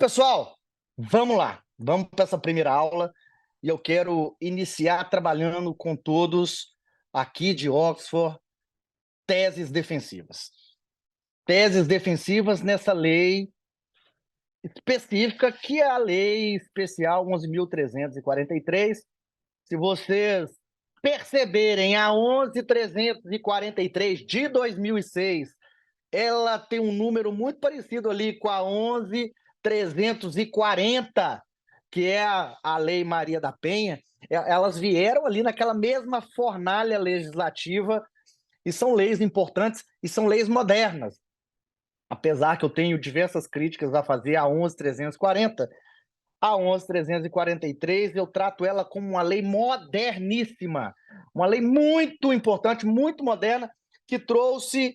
Pessoal, vamos lá. Vamos para essa primeira aula e eu quero iniciar trabalhando com todos aqui de Oxford, teses defensivas. Teses defensivas nessa lei específica, que é a Lei Especial 11.343. Se vocês perceberem, a 11.343 de 2006, ela tem um número muito parecido ali com a 11.340, que é a Lei Maria da Penha. Elas vieram ali naquela mesma fornalha legislativa e são leis importantes e são leis modernas. Apesar que eu tenho diversas críticas a fazer a 11.340, a 11.343 eu trato ela como uma lei moderníssima, uma lei muito importante, muito moderna, que trouxe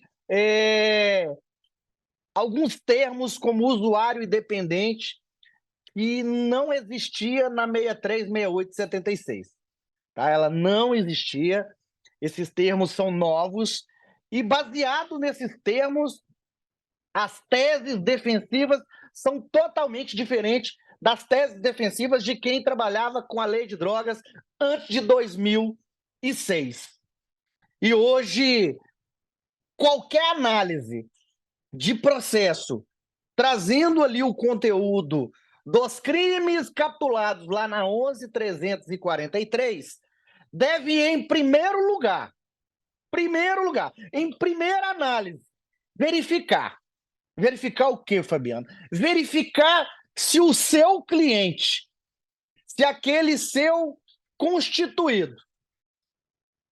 alguns termos como usuário e dependente que não existia na 63, 68 e 76. Tá? Ela não existia, esses termos são novos, e baseado nesses termos, as teses defensivas são totalmente diferentes das teses defensivas de quem trabalhava com a lei de drogas antes de 2006. E hoje, qualquer análise de processo, trazendo ali o conteúdo dos crimes capitulados lá na 11.343, deve, em primeiro lugar, em primeira análise, verificar o quê, Fabiano? Verificar se o seu cliente, se aquele seu constituído,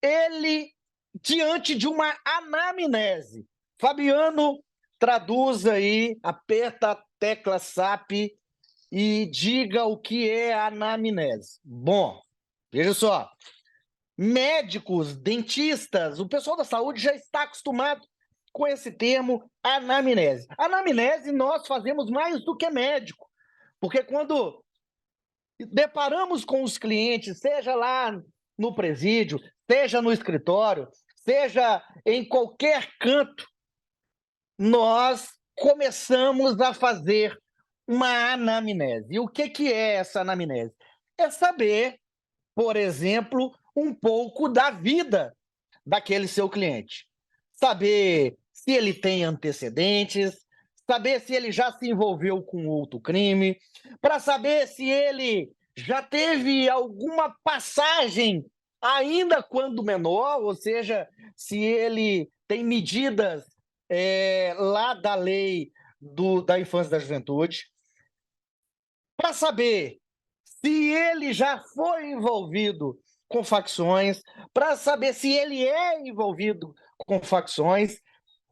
ele, diante de uma anamnese, Fabiano, traduz aí, aperta a tecla SAP e diga o que é anamnese. Bom, veja só, médicos, dentistas, o pessoal da saúde já está acostumado com esse termo anamnese. Anamnese nós fazemos mais do que médico, porque quando deparamos com os clientes, seja lá no presídio, seja no escritório, seja em qualquer canto, nós começamos a fazer uma anamnese. E o que é essa anamnese? É saber, por exemplo, um pouco da vida daquele seu cliente. Saber se ele tem antecedentes, saber se ele já se envolveu com outro crime, para saber se ele já teve alguma passagem ainda quando menor, ou seja, se ele tem medidas lá da lei da infância e da juventude, para saber se ele já foi envolvido com facções, para saber se ele é envolvido com facções.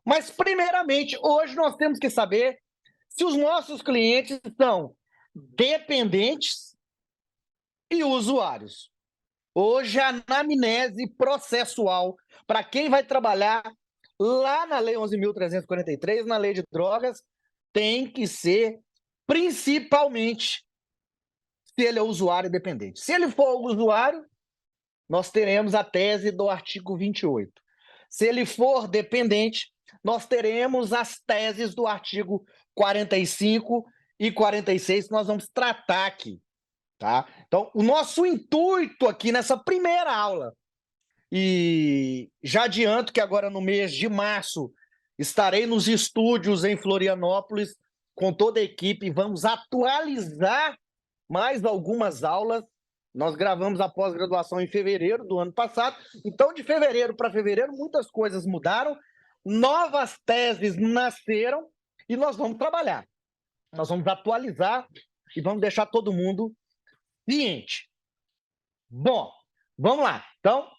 Mas, primeiramente, hoje nós temos que saber se os nossos clientes são dependentes e usuários. Hoje, a anamnese processual, para quem vai trabalhar lá na Lei 11.343, na Lei de Drogas, tem que ser principalmente se ele é usuário dependente. Se ele for usuário, nós teremos a tese do artigo 28. Se ele for dependente, nós teremos as teses do artigo 45 e 46 que nós vamos tratar aqui. Tá? Então, o nosso intuito aqui nessa primeira aula, e já adianto que agora no mês de março estarei nos estúdios em Florianópolis com toda a equipe, vamos atualizar mais algumas aulas. Nós gravamos a pós-graduação em fevereiro do ano passado, então de fevereiro para fevereiro muitas coisas mudaram, novas teses nasceram e nós vamos trabalhar. Nós vamos atualizar e vamos deixar todo mundo ciente. Bom, vamos lá. Então,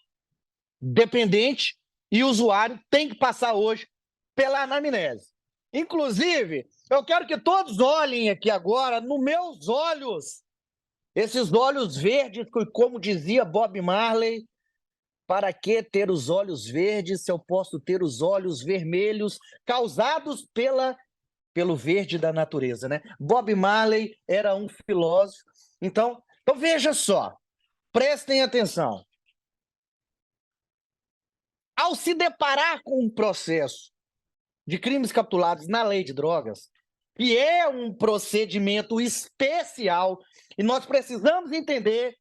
dependente e usuário tem que passar hoje pela anamnese. Inclusive, eu quero que todos olhem aqui agora nos meus olhos, esses olhos verdes, como dizia Bob Marley, para que ter os olhos verdes se eu posso ter os olhos vermelhos causados pelo verde da natureza, né? Bob Marley era um filósofo. Então veja só, prestem atenção. Ao se deparar com um processo de crimes capitulados na lei de drogas, que é um procedimento especial, e nós precisamos entender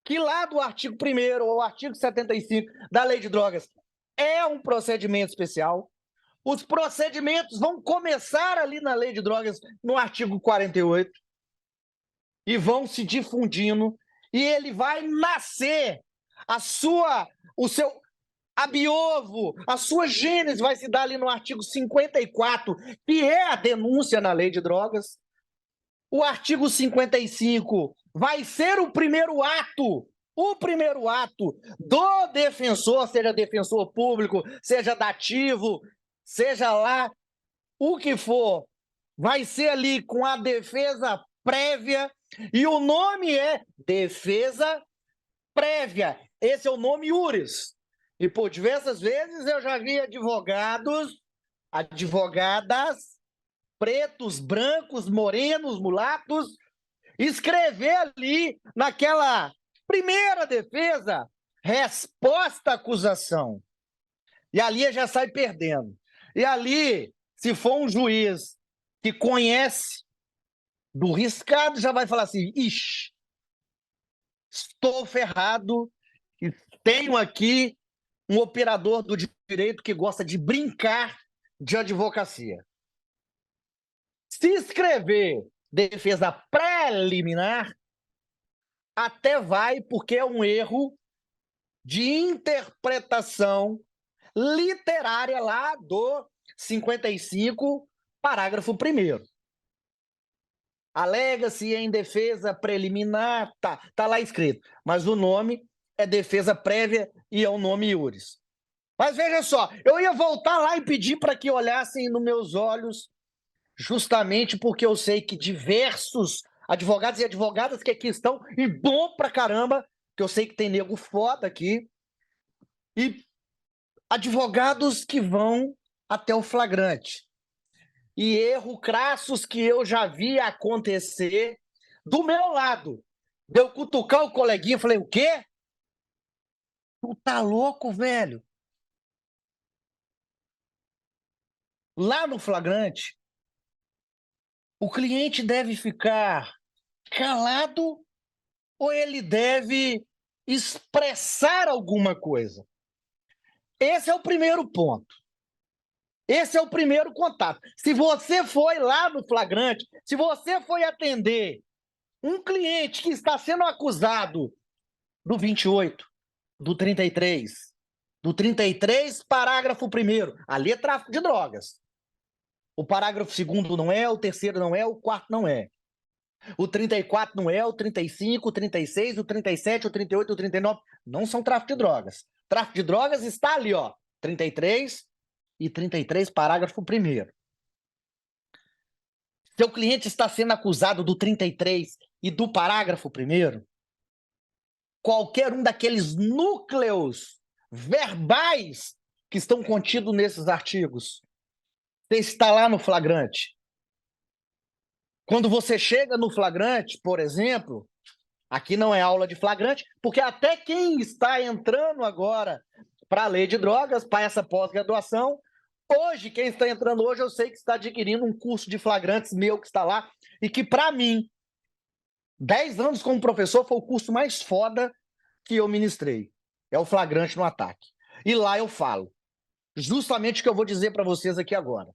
que lá do artigo 1º ou artigo 75 da Lei de Drogas é um procedimento especial. Os procedimentos vão começar ali na Lei de Drogas, no artigo 48, e vão se difundindo, e ele vai nascer, o seu abiovo, a sua gênese vai se dar ali no artigo 54, que é a denúncia na Lei de Drogas. O artigo 55 vai ser o primeiro ato do defensor, seja defensor público, seja dativo, seja lá o que for, vai ser ali com a defesa prévia, e o nome é defesa prévia. Esse é o nome iuris. E por diversas vezes eu já vi advogadas, pretos, brancos, morenos, mulatos, escrever ali naquela primeira defesa, resposta à acusação. E ali já sai perdendo. E ali, se for um juiz que conhece do riscado, já vai falar assim, ixi, estou ferrado, e tenho aqui um operador do direito que gosta de brincar de advocacia. Se escrever defesa preliminar, até vai, porque é um erro de interpretação literária lá do 55, parágrafo 1º. Alega-se em defesa preliminar, tá lá escrito, mas o nome é defesa prévia e é o nome iuris. Mas veja só, eu ia voltar lá e pedir para que olhassem nos meus olhos, justamente porque eu sei que diversos advogados e advogadas que aqui estão, e bom pra caramba, que eu sei que tem nego foda aqui, e advogados que vão até o flagrante. E erros crassos que eu já vi acontecer do meu lado. Deu cutucar o coleguinha, falei, o quê? Tu tá louco, velho? Lá no flagrante, o cliente deve ficar calado ou ele deve expressar alguma coisa? Esse é o primeiro ponto. Esse é o primeiro contato. Se você foi lá no flagrante, se você foi atender um cliente que está sendo acusado do 28, do 33, do 33, parágrafo 1º, ali é tráfico de drogas. O parágrafo 2º não é, o 3º não é, o 4º não é. O 34 não é, o 35, o 36, o 37, o 38, o 39 não são tráfico de drogas. Tráfico de drogas está ali, ó, 33 e 33, parágrafo 1º. Seu cliente está sendo acusado do 33 e do parágrafo 1º, qualquer um daqueles núcleos verbais que estão contidos nesses artigos, você está lá no flagrante. Quando você chega no flagrante, por exemplo, aqui não é aula de flagrante, porque até quem está entrando agora para a lei de drogas, para essa pós-graduação, hoje, quem está entrando hoje, eu sei que está adquirindo um curso de flagrantes meu que está lá, e que, para mim, 10 anos como professor foi o curso mais foda que eu ministrei. É o flagrante no ataque. E lá eu falo justamente o que eu vou dizer para vocês aqui agora.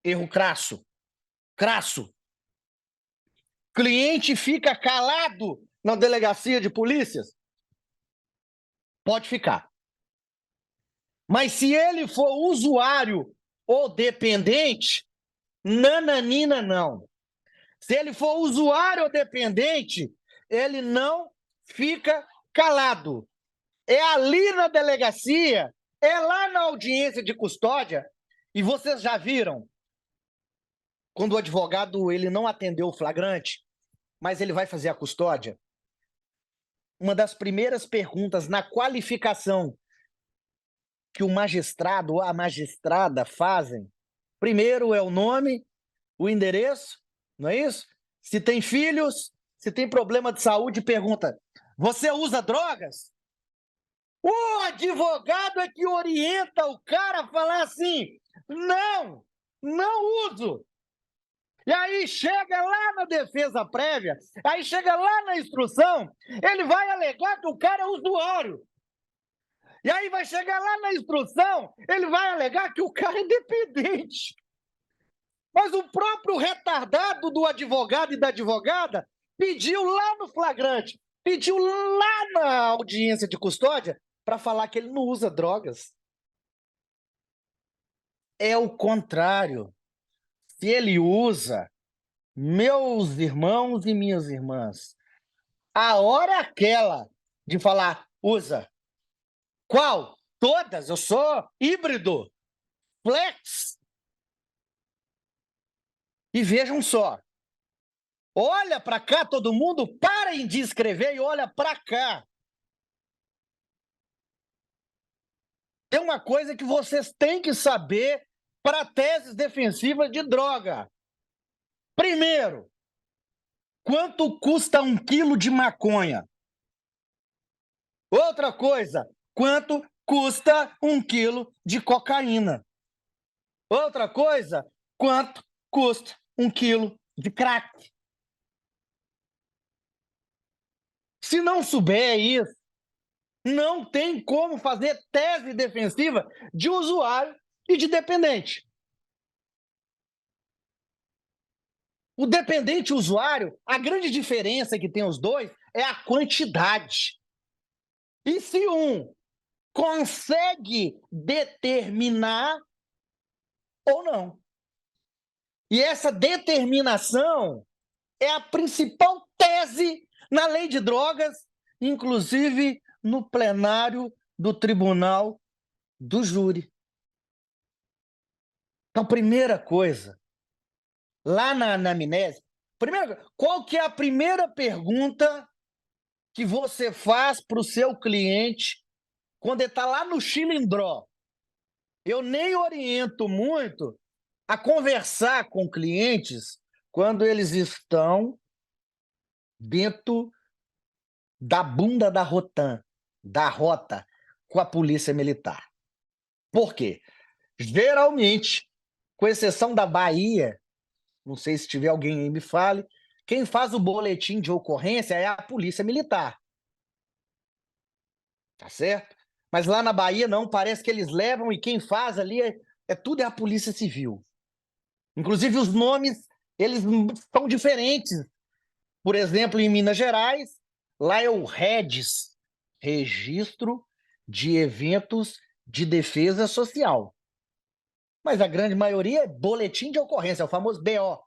Erro crasso. Crasso. Cliente fica calado na delegacia de polícias? Pode ficar. Mas se ele for usuário ou dependente, nananina não. Se ele for usuário ou dependente, ele não fica calado. É ali na delegacia, é lá na audiência de custódia, e vocês já viram, quando o advogado ele não atendeu o flagrante, mas ele vai fazer a custódia, uma das primeiras perguntas na qualificação que o magistrado ou a magistrada fazem, primeiro é o nome, o endereço, não é isso? Se tem filhos, se tem problema de saúde, pergunta, você usa drogas? O advogado é que orienta o cara a falar assim, não uso. E aí chega lá na defesa prévia, aí chega lá na instrução, ele vai alegar que o cara é usuário. E aí vai chegar lá na instrução, ele vai alegar que o cara é dependente. Mas o próprio retardado do advogado e da advogada pediu lá no flagrante, pediu lá na audiência de custódia para falar que ele não usa drogas. É o contrário. Se ele usa, meus irmãos e minhas irmãs, a hora é aquela de falar, usa. Qual? Todas. Eu sou híbrido, flex. E vejam só. Olha para cá, todo mundo, parem de escrever e olha para cá. Tem uma coisa que vocês têm que saber para teses defensivas de droga. Primeiro, quanto custa 1 quilo de maconha? Outra coisa, quanto custa 1 quilo de cocaína? Outra coisa, quanto custa 1 quilo de crack? Se não souber isso, não tem como fazer tese defensiva de usuário e de dependente. O dependente e o usuário, a grande diferença que tem os dois é a quantidade. E se um consegue determinar ou não. E essa determinação é a principal tese na lei de drogas, inclusive no plenário do tribunal do júri. Então, primeira coisa, lá na anamnese, qual que é a primeira pergunta que você faz para o seu cliente quando ele está lá no chilindró? Eu nem oriento muito a conversar com clientes quando eles estão dentro da bunda da Rotan, da rota, com a polícia militar. Por quê? Geralmente, com exceção da Bahia, não sei se tiver alguém aí me fale, quem faz o boletim de ocorrência é a polícia militar. Tá certo? Mas lá na Bahia não, parece que eles levam e quem faz ali tudo é a polícia civil. Inclusive os nomes, eles são diferentes. Por exemplo, em Minas Gerais, lá é o REDS, Registro de Eventos de Defesa Social. Mas a grande maioria é boletim de ocorrência, é o famoso BO.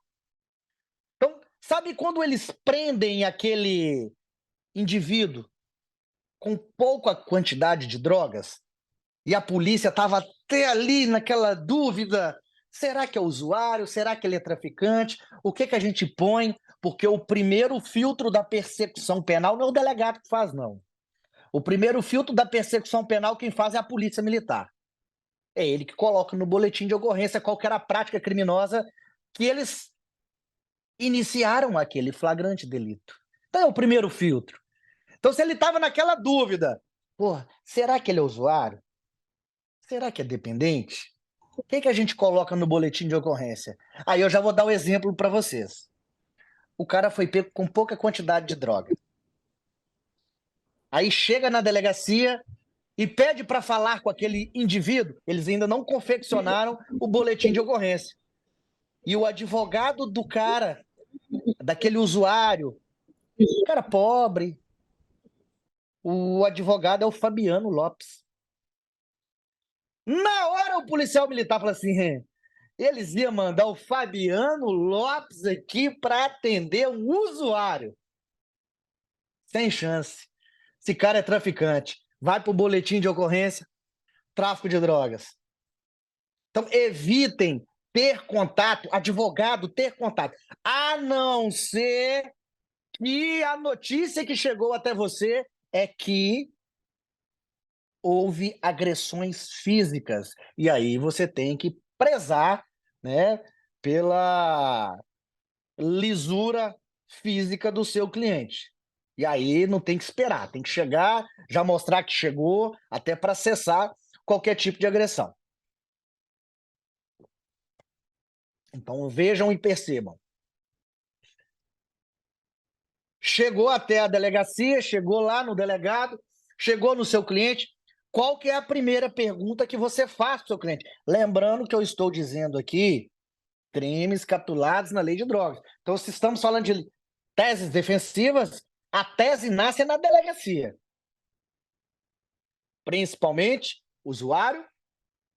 Então, sabe quando eles prendem aquele indivíduo com pouca quantidade de drogas? E a polícia estava até ali naquela dúvida, será que é usuário, será que ele é traficante, o que a gente põe? Porque o primeiro filtro da persecução penal não é o delegado que faz, não. O primeiro filtro da persecução penal quem faz é a polícia militar. É ele que coloca no boletim de ocorrência qual que era a prática criminosa que eles iniciaram aquele flagrante delito. Então é o primeiro filtro. Então se ele estava naquela dúvida, será que ele é usuário? Será que é dependente? O que a gente coloca no boletim de ocorrência? Aí eu já vou dar o exemplo para vocês. O cara foi pego com pouca quantidade de droga. Aí chega na delegacia e pede para falar com aquele indivíduo. Eles ainda não confeccionaram o boletim de ocorrência. E o advogado do cara, daquele usuário, cara pobre, o advogado é o Fabiano Lopes. Na hora o policial militar fala assim, eles iam mandar o Fabiano Lopes aqui para atender um usuário. Sem chance. Esse cara é traficante. Vai para o boletim de ocorrência, tráfico de drogas. Então, evitem ter contato, advogado ter contato, a não ser que a notícia que chegou até você é que houve agressões físicas. E aí você tem que prezar, né, pela lisura física do seu cliente. E aí não tem que esperar, tem que chegar, já mostrar que chegou, até para cessar qualquer tipo de agressão. Então vejam e percebam. chegou até a delegacia, chegou lá no delegado, chegou no seu cliente. Qual que é a primeira pergunta que você faz para o seu cliente? Lembrando que eu estou dizendo aqui crimes capitulados na lei de drogas. Então, se estamos falando de teses defensivas, a tese nasce na delegacia. Principalmente usuário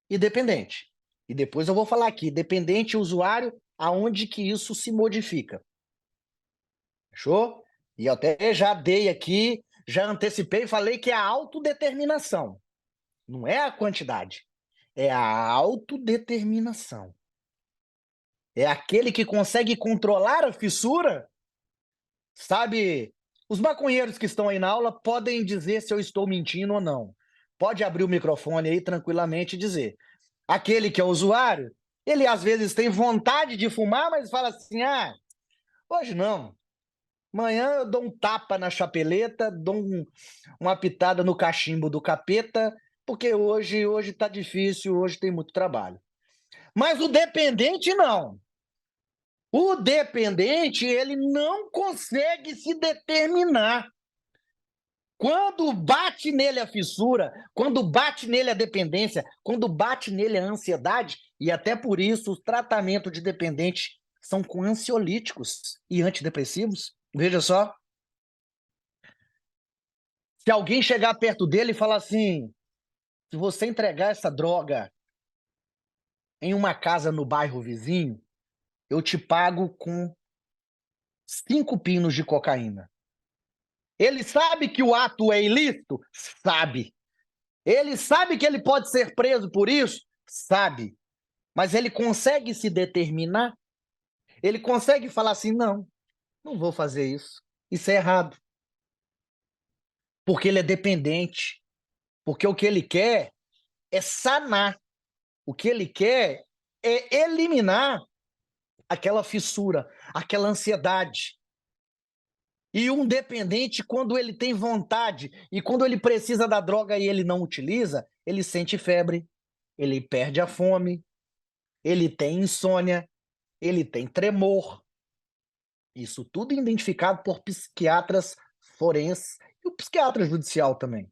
e dependente. E depois eu vou falar aqui, dependente e usuário, aonde que isso se modifica. Fechou? E eu até já dei aqui, já antecipei e falei que é a autodeterminação. Não é a quantidade, é a autodeterminação. É aquele que consegue controlar a fissura, sabe? Os maconheiros que estão aí na aula podem dizer se eu estou mentindo ou não. Pode abrir o microfone aí tranquilamente e dizer. Aquele que é usuário, ele às vezes tem vontade de fumar, mas fala assim, hoje não. Amanhã eu dou um tapa na chapeleta, dou uma pitada no cachimbo do capeta, porque hoje tá difícil, hoje tem muito trabalho. Mas o dependente não. O dependente, ele não consegue se determinar. Quando bate nele a fissura, quando bate nele a dependência, quando bate nele a ansiedade, e até por isso os tratamentos de dependente são com ansiolíticos e antidepressivos. Veja só, se alguém chegar perto dele e falar assim, se você entregar essa droga em uma casa no bairro vizinho, eu te pago com 5 pinos de cocaína. Ele sabe que o ato é ilícito? Sabe. Ele sabe que ele pode ser preso por isso? Sabe. Mas ele consegue se determinar? Ele consegue falar assim, não, não vou fazer isso. Isso é errado. Porque ele é dependente. Porque o que ele quer é sanar. O que ele quer é eliminar aquela fissura, aquela ansiedade. E um dependente, quando ele tem vontade e quando ele precisa da droga e ele não utiliza, ele sente febre, ele perde a fome, ele tem insônia, ele tem tremor. Isso tudo identificado por psiquiatras forenses e o psiquiatra judicial também.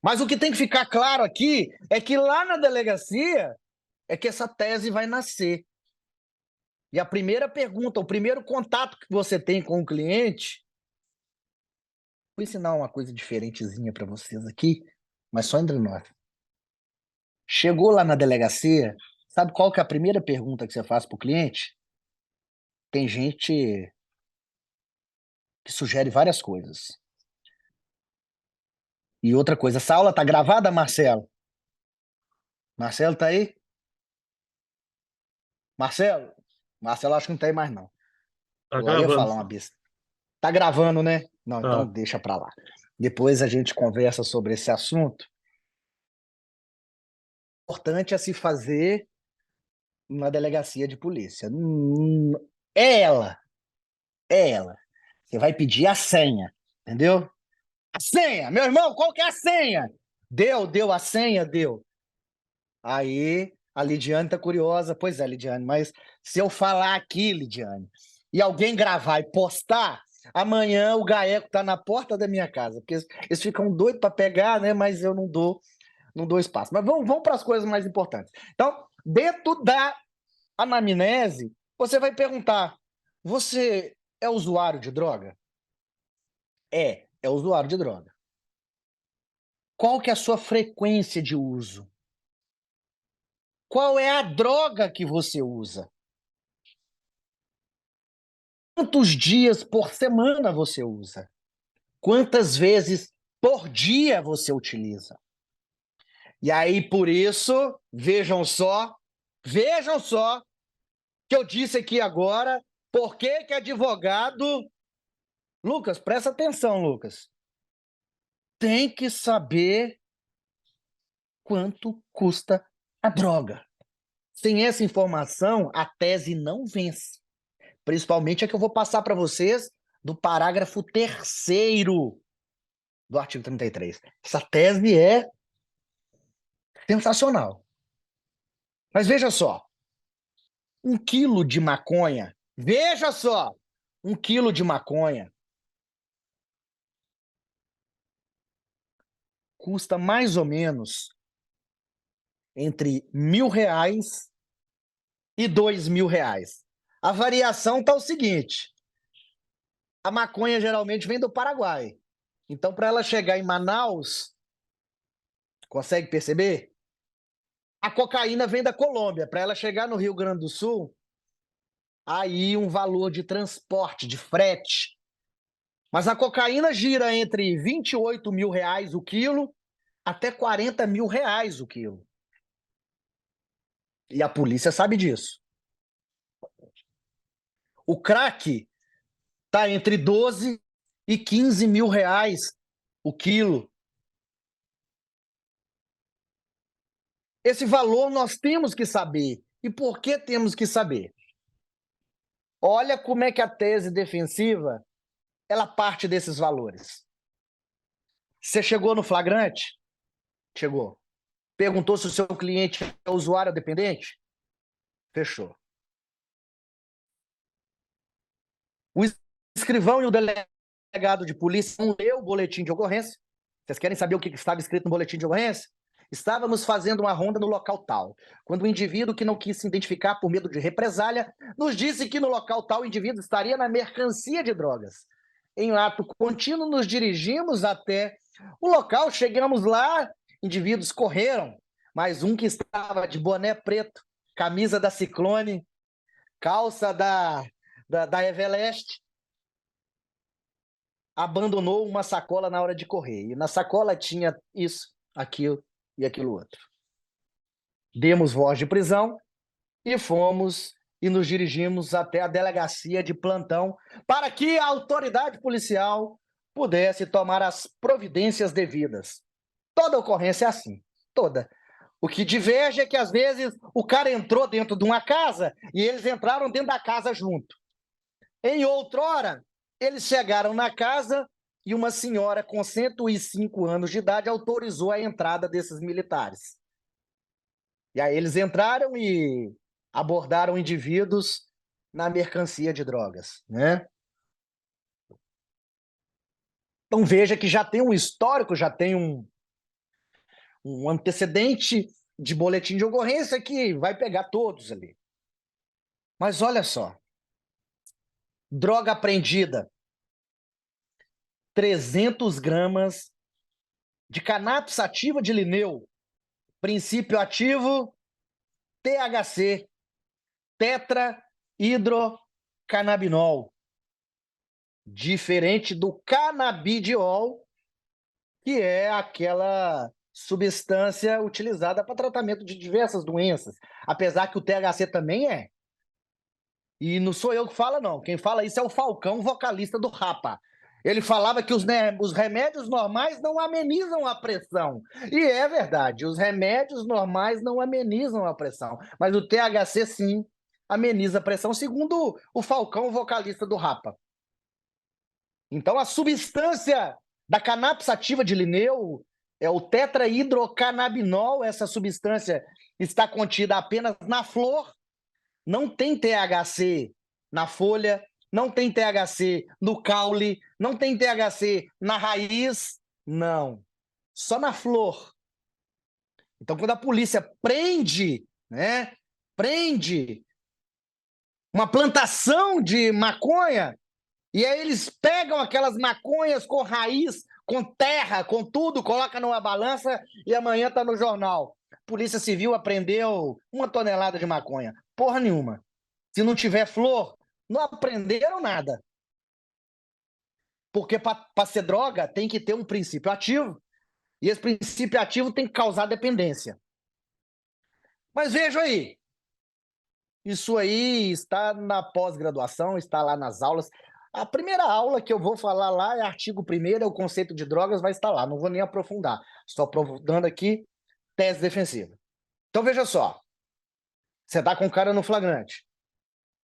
Mas o que tem que ficar claro aqui é que lá na delegacia é que essa tese vai nascer. E a primeira pergunta, o primeiro contato que você tem com o cliente, vou ensinar uma coisa diferentezinha para vocês aqui, mas só entre nós. Chegou lá na delegacia, sabe qual que é a primeira pergunta que você faz para o cliente? Tem gente que sugere várias coisas. E outra coisa, essa aula tá gravada, Marcelo? Marcelo tá aí? Marcelo? Marcelo acho que não tá aí mais não. Tá Eu ia gravando. falar uma besta. Tá gravando, né? Não, então Tá. deixa pra lá. Depois a gente conversa sobre esse assunto. O importante é se fazer na delegacia de polícia. É ela, é ela. Você vai pedir a senha, entendeu? A senha! Meu irmão, qual que é a senha? Deu a senha? Deu. Aí a Lidiane tá curiosa. Pois é, Lidiane, mas se eu falar aqui, Lidiane, e alguém gravar e postar, amanhã o Gaeco tá na porta da minha casa, porque eles ficam doidos para pegar, né? Mas eu não dou espaço. Mas vamos para as coisas mais importantes. Então, dentro da anamnese, você vai perguntar: você é usuário de droga? É usuário de droga. Qual que é a sua frequência de uso? Qual é a droga que você usa? Quantos dias por semana você usa? Quantas vezes por dia você utiliza? E aí, por isso, vejam só, que eu disse aqui agora, por que que advogado... Lucas, presta atenção, Lucas. Tem que saber quanto custa a droga. Sem essa informação, a tese não vence. Principalmente a que eu vou passar para vocês do parágrafo 3º do artigo 33. Essa tese é sensacional. Mas veja só, 1 quilo de maconha, veja só, 1 quilo de maconha custa mais ou menos entre R$ 1.000 e R$ 2.000. A variação está o seguinte: a maconha geralmente vem do Paraguai. Então, para ela chegar em Manaus, consegue perceber? A cocaína vem da Colômbia. Para ela chegar no Rio Grande do Sul, aí um valor de transporte, de frete. Mas a cocaína gira entre R$ 28.000 o quilo até R$ 40.000 o quilo. E a polícia sabe disso. O crack está entre 12 e R$ 15.000 o quilo. Esse valor nós temos que saber. E por que temos que saber? Olha como é que a tese defensiva ela parte desses valores. Você chegou no flagrante? Chegou. Perguntou se o seu cliente é usuário ou dependente? Fechou. O escrivão e o delegado de polícia não leu o boletim de ocorrência. Vocês querem saber o que estava escrito no boletim de ocorrência? Estávamos fazendo uma ronda no local tal, quando o indivíduo que não quis se identificar por medo de represália nos disse que no local tal o indivíduo estaria na mercancia de drogas. Em ato contínuo, nos dirigimos até o local, chegamos lá, indivíduos correram, mas um que estava de boné preto, camisa da Ciclone, calça da Everlast, abandonou uma sacola na hora de correr. E na sacola tinha isso, aquilo e aquilo outro. Demos voz de prisão e fomos e nos dirigimos até a delegacia de plantão para que a autoridade policial pudesse tomar as providências devidas. Toda ocorrência é assim, toda. O que diverge é que, às vezes, o cara entrou dentro de uma casa e eles entraram dentro da casa junto. Em outrora, eles chegaram na casa e uma senhora com 105 anos de idade autorizou a entrada desses militares. E aí eles entraram e abordaram indivíduos na mercancia de drogas, né? Então veja que já tem um histórico, já tem um antecedente de boletim de ocorrência que vai pegar todos ali. Mas olha só, droga apreendida, 300 gramas de cannabis sativa de lineu, princípio ativo THC, tetrahidrocannabinol, diferente do canabidiol, que é aquela substância utilizada para tratamento de diversas doenças, apesar que o THC também é. E não sou eu que falo, não. Quem fala isso é o Falcão, vocalista do Rapa. Ele falava que os remédios normais não amenizam a pressão. E é verdade, os remédios normais não amenizam a pressão. Mas o THC, sim, ameniza a pressão, segundo o Falcão, vocalista do Rapa. Então, a substância da cannabis sativa de lineu é o tetrahidrocannabinol. Essa substância está contida apenas na flor, não tem THC na folha, não tem THC no caule, não tem THC na raiz, não. Só na flor. Então, quando a polícia prende, né, prende uma plantação de maconha, e aí eles pegam aquelas maconhas com raiz, com terra, com tudo, coloca numa balança e amanhã tá no jornal. Polícia Civil apreendeu 1 tonelada de maconha. Porra nenhuma. Se não tiver flor, não aprenderam nada. Porque para ser droga tem que ter um princípio ativo, e esse princípio ativo tem que causar dependência. Mas veja aí, isso aí está na pós-graduação, está lá nas aulas. A primeira aula que eu vou falar lá é artigo 1º, é o conceito de drogas, vai estar lá, não vou nem aprofundar. Estou aprofundando aqui tese defensiva. Então veja só, você está com o cara no flagrante.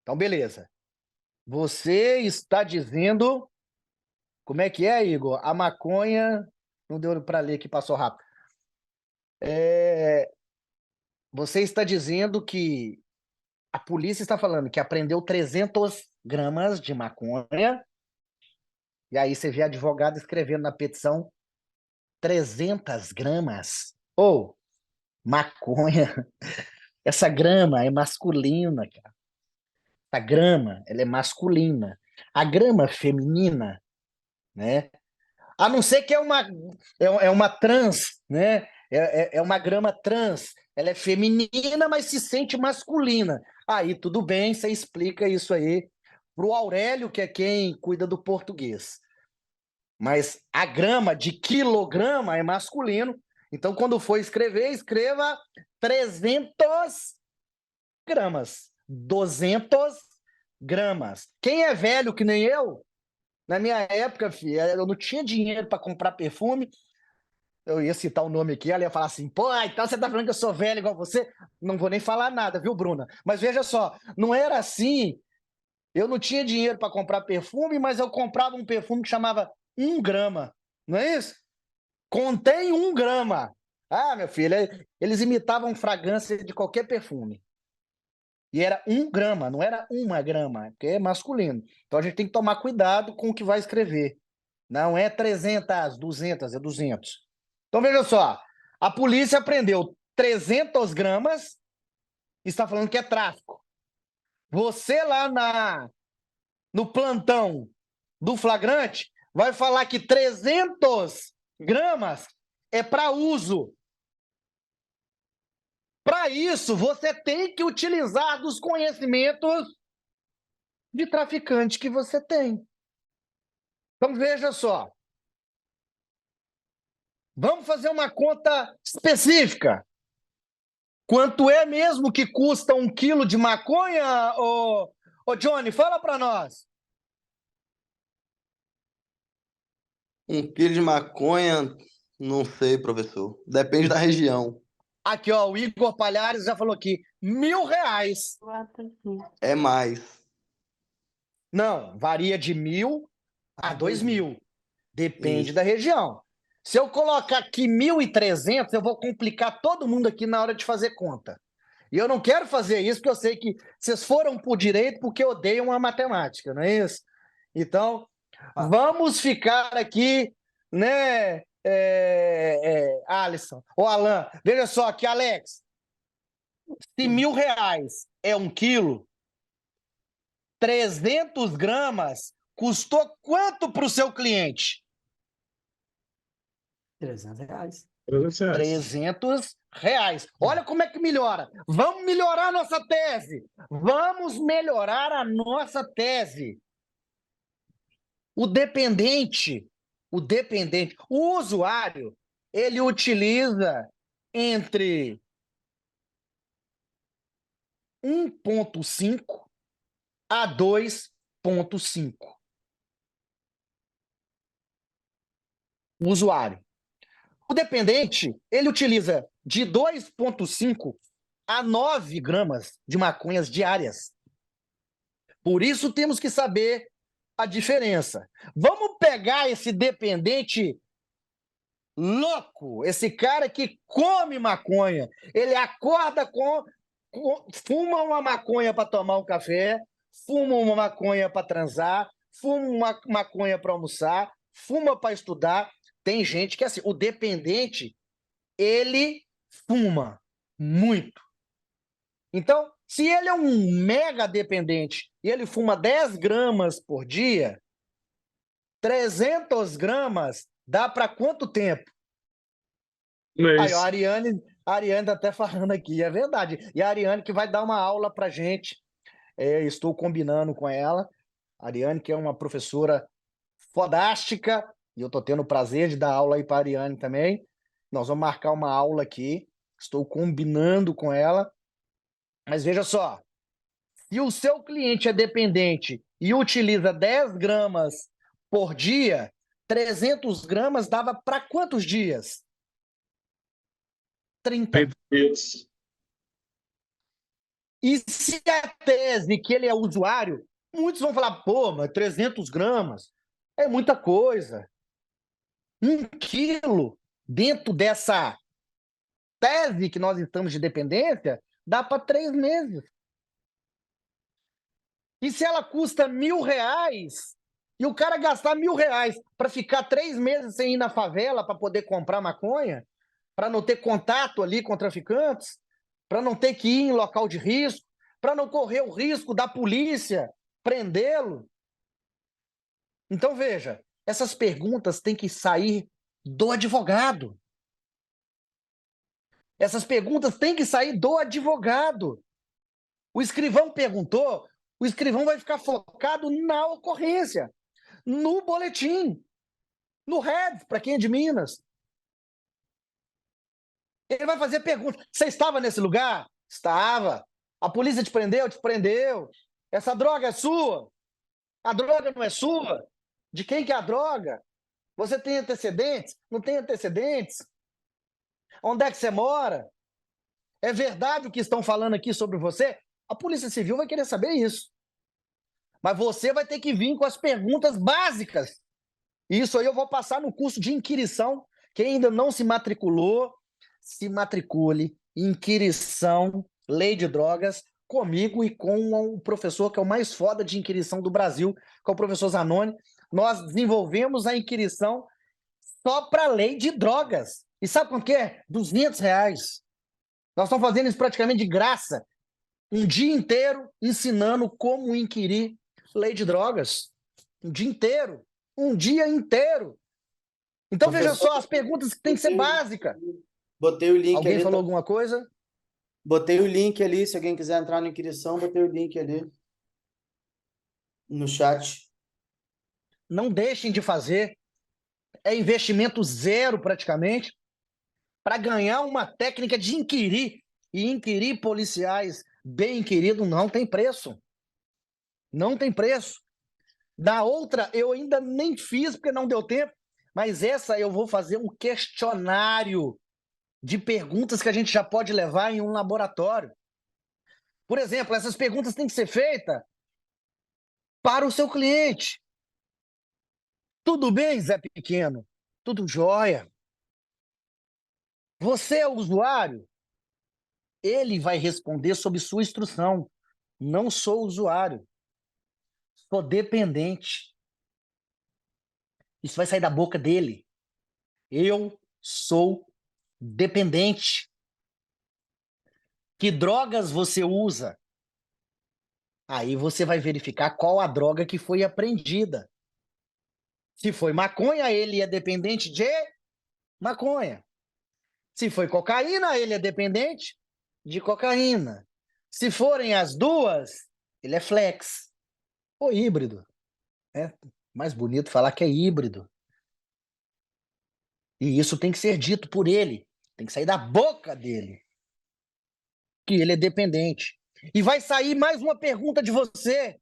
Então beleza. Você está dizendo... Como é que é, Igor? A maconha... Não deu para ler aqui, passou rápido. Você está dizendo que a polícia está falando que apreendeu 300 gramas de maconha. E aí você vê advogado escrevendo na petição 300 gramas. Ou, maconha, essa grama é masculina, cara. A grama, ela é masculina. A grama feminina, né? A não ser que é uma trans, né? É uma grama trans. Ela é feminina, mas se sente masculina. Aí tudo bem, você explica isso aí para o Aurélio, que é quem cuida do português. Mas a grama de quilograma é masculino. Então, quando for escrever, escreva 300 gramas. 200 gramas. Quem é velho que nem eu, na minha época, filho, eu não tinha dinheiro para comprar perfume. Eu ia citar o nome aqui, ela ia falar assim, pô, então você tá falando que eu sou velho igual você? Não vou nem falar nada, viu, Bruna? Mas veja só, não era assim. Eu não tinha dinheiro para comprar perfume, mas eu comprava um perfume que chamava 1 grama. Não é isso? Contém 1 grama. Ah, meu filho, eles imitavam fragrância de qualquer perfume. E era 1 grama, não era 1 grama, porque é masculino. Então a gente tem que tomar cuidado com o que vai escrever. Não é 300, 200, é 200. Então veja só, a polícia apreendeu 300 gramas e está falando que é tráfico. Você lá no plantão do flagrante vai falar que 300 gramas é para uso. Para isso, você tem que utilizar dos conhecimentos de traficante que você tem. Então, veja só. Vamos fazer uma conta específica. Quanto é mesmo que custa 1 quilo de maconha, ô Johnny? Fala para nós. 1 quilo de maconha, não sei, professor. Depende da região. Aqui, ó, o Igor Palhares já falou aqui, R$ 1.000. É mais. Não, varia de 1.000 a 2.000. Depende Isso. da região. Se eu colocar aqui 1.300, eu vou complicar todo mundo aqui na hora de fazer conta. E eu não quero fazer isso, porque eu sei que vocês foram por direito porque odeiam a matemática, não é isso? Então, vamos ficar aqui, né, Alisson, ou Alan, veja só aqui, Alex, se R$ 1.000 é 1 quilo, 300 gramas custou quanto para o seu cliente? R$ 300. R$ 300. Olha como é que melhora. Vamos melhorar a nossa tese. Vamos melhorar a nossa tese. O usuário, ele utiliza entre 1,5 a 2,5. O usuário. O dependente, ele utiliza de 2,5 a 9 gramas de maconhas diárias. Por isso temos que saber a diferença. Vamos pegar esse dependente louco, esse cara que come maconha. Ele acorda fuma uma maconha para tomar um café, fuma uma maconha para transar, fuma uma maconha para almoçar, fuma para estudar. Tem gente que assim, o dependente, ele fuma muito. Então, se ele é um mega dependente e ele fuma 10 gramas por dia, 300 gramas dá para quanto tempo? Aí, ó, a Ariane tá até falando aqui, é verdade. E a Ariane que vai dar uma aula para gente. Estou combinando com ela. A Ariane, que é uma professora fodástica, e eu estou tendo o prazer de dar aula aí para a Ariane também. Nós vamos marcar uma aula aqui. Estou combinando com ela. Mas veja só, se o seu cliente é dependente e utiliza 10 gramas por dia, 300 gramas dava para quantos dias? 30. E se a tese que ele é usuário, muitos vão falar, pô, mas 300 gramas é muita coisa. 1 quilo dentro dessa tese que nós estamos de dependência, dá para 3 meses. E se ela custa R$ 1.000 e o cara gastar R$ 1.000 para ficar 3 meses sem ir na favela para poder comprar maconha, para não ter contato ali com traficantes, para não ter que ir em local de risco, para não correr o risco da polícia prendê-lo. Então, veja, essas perguntas têm que sair do advogado. Essas perguntas têm que sair do advogado. O escrivão perguntou, o escrivão vai ficar focado na ocorrência, no boletim, no REDS, para quem é de Minas. Ele vai fazer perguntas. Você estava nesse lugar? Estava. A polícia te prendeu? Te prendeu. Essa droga é sua? A droga não é sua? De quem que é a droga? Você tem antecedentes? Não tem antecedentes? Onde é que você mora? É verdade o que estão falando aqui sobre você? A Polícia Civil vai querer saber isso. Mas você vai ter que vir com as perguntas básicas. Isso aí eu vou passar no curso de inquirição. Quem ainda não se matriculou, se matricule. Inquirição, lei de drogas, comigo e com o professor que é o mais foda de inquirição do Brasil, que é o professor Zanoni. Nós desenvolvemos a inquirição só para a lei de drogas. E sabe quanto que é? R$ 200. Nós estamos fazendo isso praticamente de graça. Um dia inteiro ensinando como inquirir lei de drogas. Um dia inteiro. Um dia inteiro. Então, veja só, as perguntas que têm que ser básicas. Botei o link Alguém ali. falou alguma coisa? Botei o link ali, se alguém quiser entrar na inquirição, botei o link ali no chat. Não deixem de fazer. É investimento zero, praticamente, para ganhar uma técnica de inquirir. E inquirir policiais bem inquiridos não tem preço. Não tem preço. Da outra, eu ainda nem fiz, porque não deu tempo, mas essa eu vou fazer um questionário de perguntas que a gente já pode levar em um laboratório. Por exemplo, essas perguntas têm que ser feitas para o seu cliente. Tudo bem, Zé Pequeno? Tudo jóia. Você é o usuário? Ele vai responder sob sua instrução. Não sou usuário. Sou dependente. Isso vai sair da boca dele. Eu sou dependente. Que drogas você usa? Aí você vai verificar qual a droga que foi apreendida. Se foi maconha, ele é dependente de maconha. Se foi cocaína, ele é dependente de cocaína. Se forem as duas, ele é flex. Ou híbrido. É mais bonito falar que é híbrido. E isso tem que ser dito por ele. Tem que sair da boca dele. Que ele é dependente. E vai sair mais uma pergunta de você.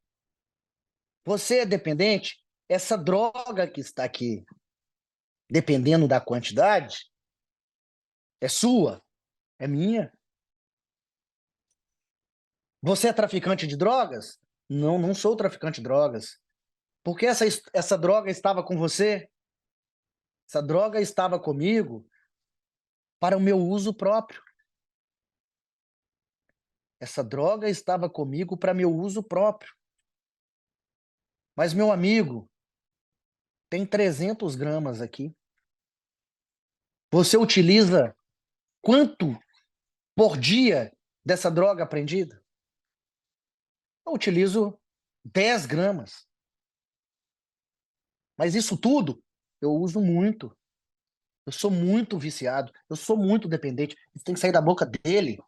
Você é dependente? Essa droga que está aqui, dependendo da quantidade, é sua? É minha? Você é traficante de drogas? Não, não sou traficante de drogas. Por que essa droga estava com você? Essa droga estava comigo para o meu uso próprio. Essa droga estava comigo para meu uso próprio. Mas, meu amigo, tem 300 gramas aqui. Você utiliza quanto por dia dessa droga apreendida? Eu utilizo 10 gramas. Mas isso tudo eu uso muito. Eu sou muito viciado. Eu sou muito dependente. Isso tem que sair da boca dele.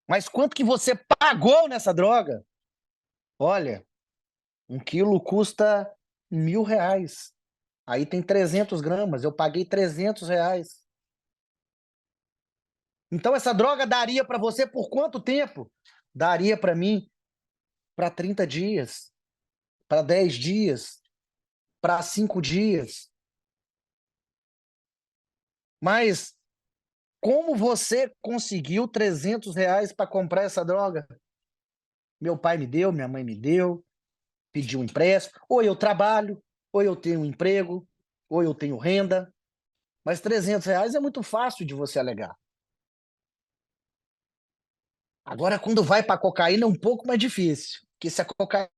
Mas quanto que você pagou nessa droga? Olha, 1 quilo custa R$ 1.000. Aí tem 300 gramas. Eu paguei R$ 300. Então essa droga daria para você por quanto tempo? Daria para mim para 30 dias, para 10 dias, para 5 dias. Mas como você conseguiu R$ 300 para comprar essa droga? Meu pai me deu, minha mãe me deu, pedi um empréstimo. Ou eu trabalho, ou eu tenho um emprego, ou eu tenho renda. Mas R$ 300 é muito fácil de você alegar. Agora, quando vai para a cocaína, é um pouco mais difícil, porque se a cocaína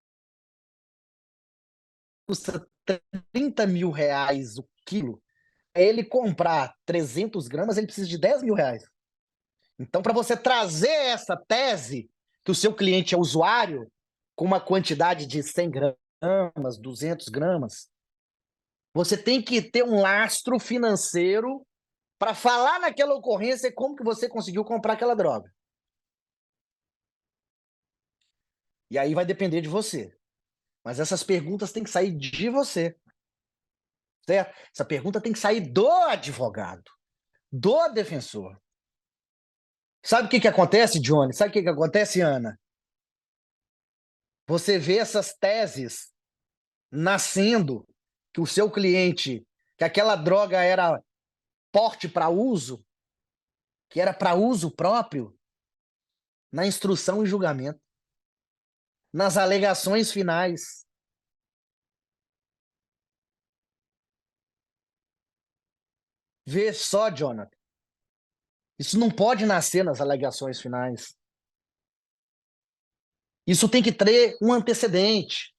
custa R$ 30.000 o quilo, ele comprar 300 gramas, ele precisa de R$ 10.000. Então, para você trazer essa tese, que o seu cliente é usuário, com uma quantidade de 100 gramas, 200 gramas, você tem que ter um lastro financeiro para falar naquela ocorrência como que você conseguiu comprar aquela droga. E aí vai depender de você. Mas essas perguntas têm que sair de você. Certo? Essa pergunta tem que sair do advogado, do defensor. Sabe o que acontece, Johnny? Sabe o que acontece, Ana? Você vê essas teses nascendo, que o seu cliente, que aquela droga era porte para uso, que era para uso próprio, na instrução e julgamento, nas alegações finais. Vê só, Jonathan. Isso não pode nascer nas alegações finais. Isso tem que ter um antecedente.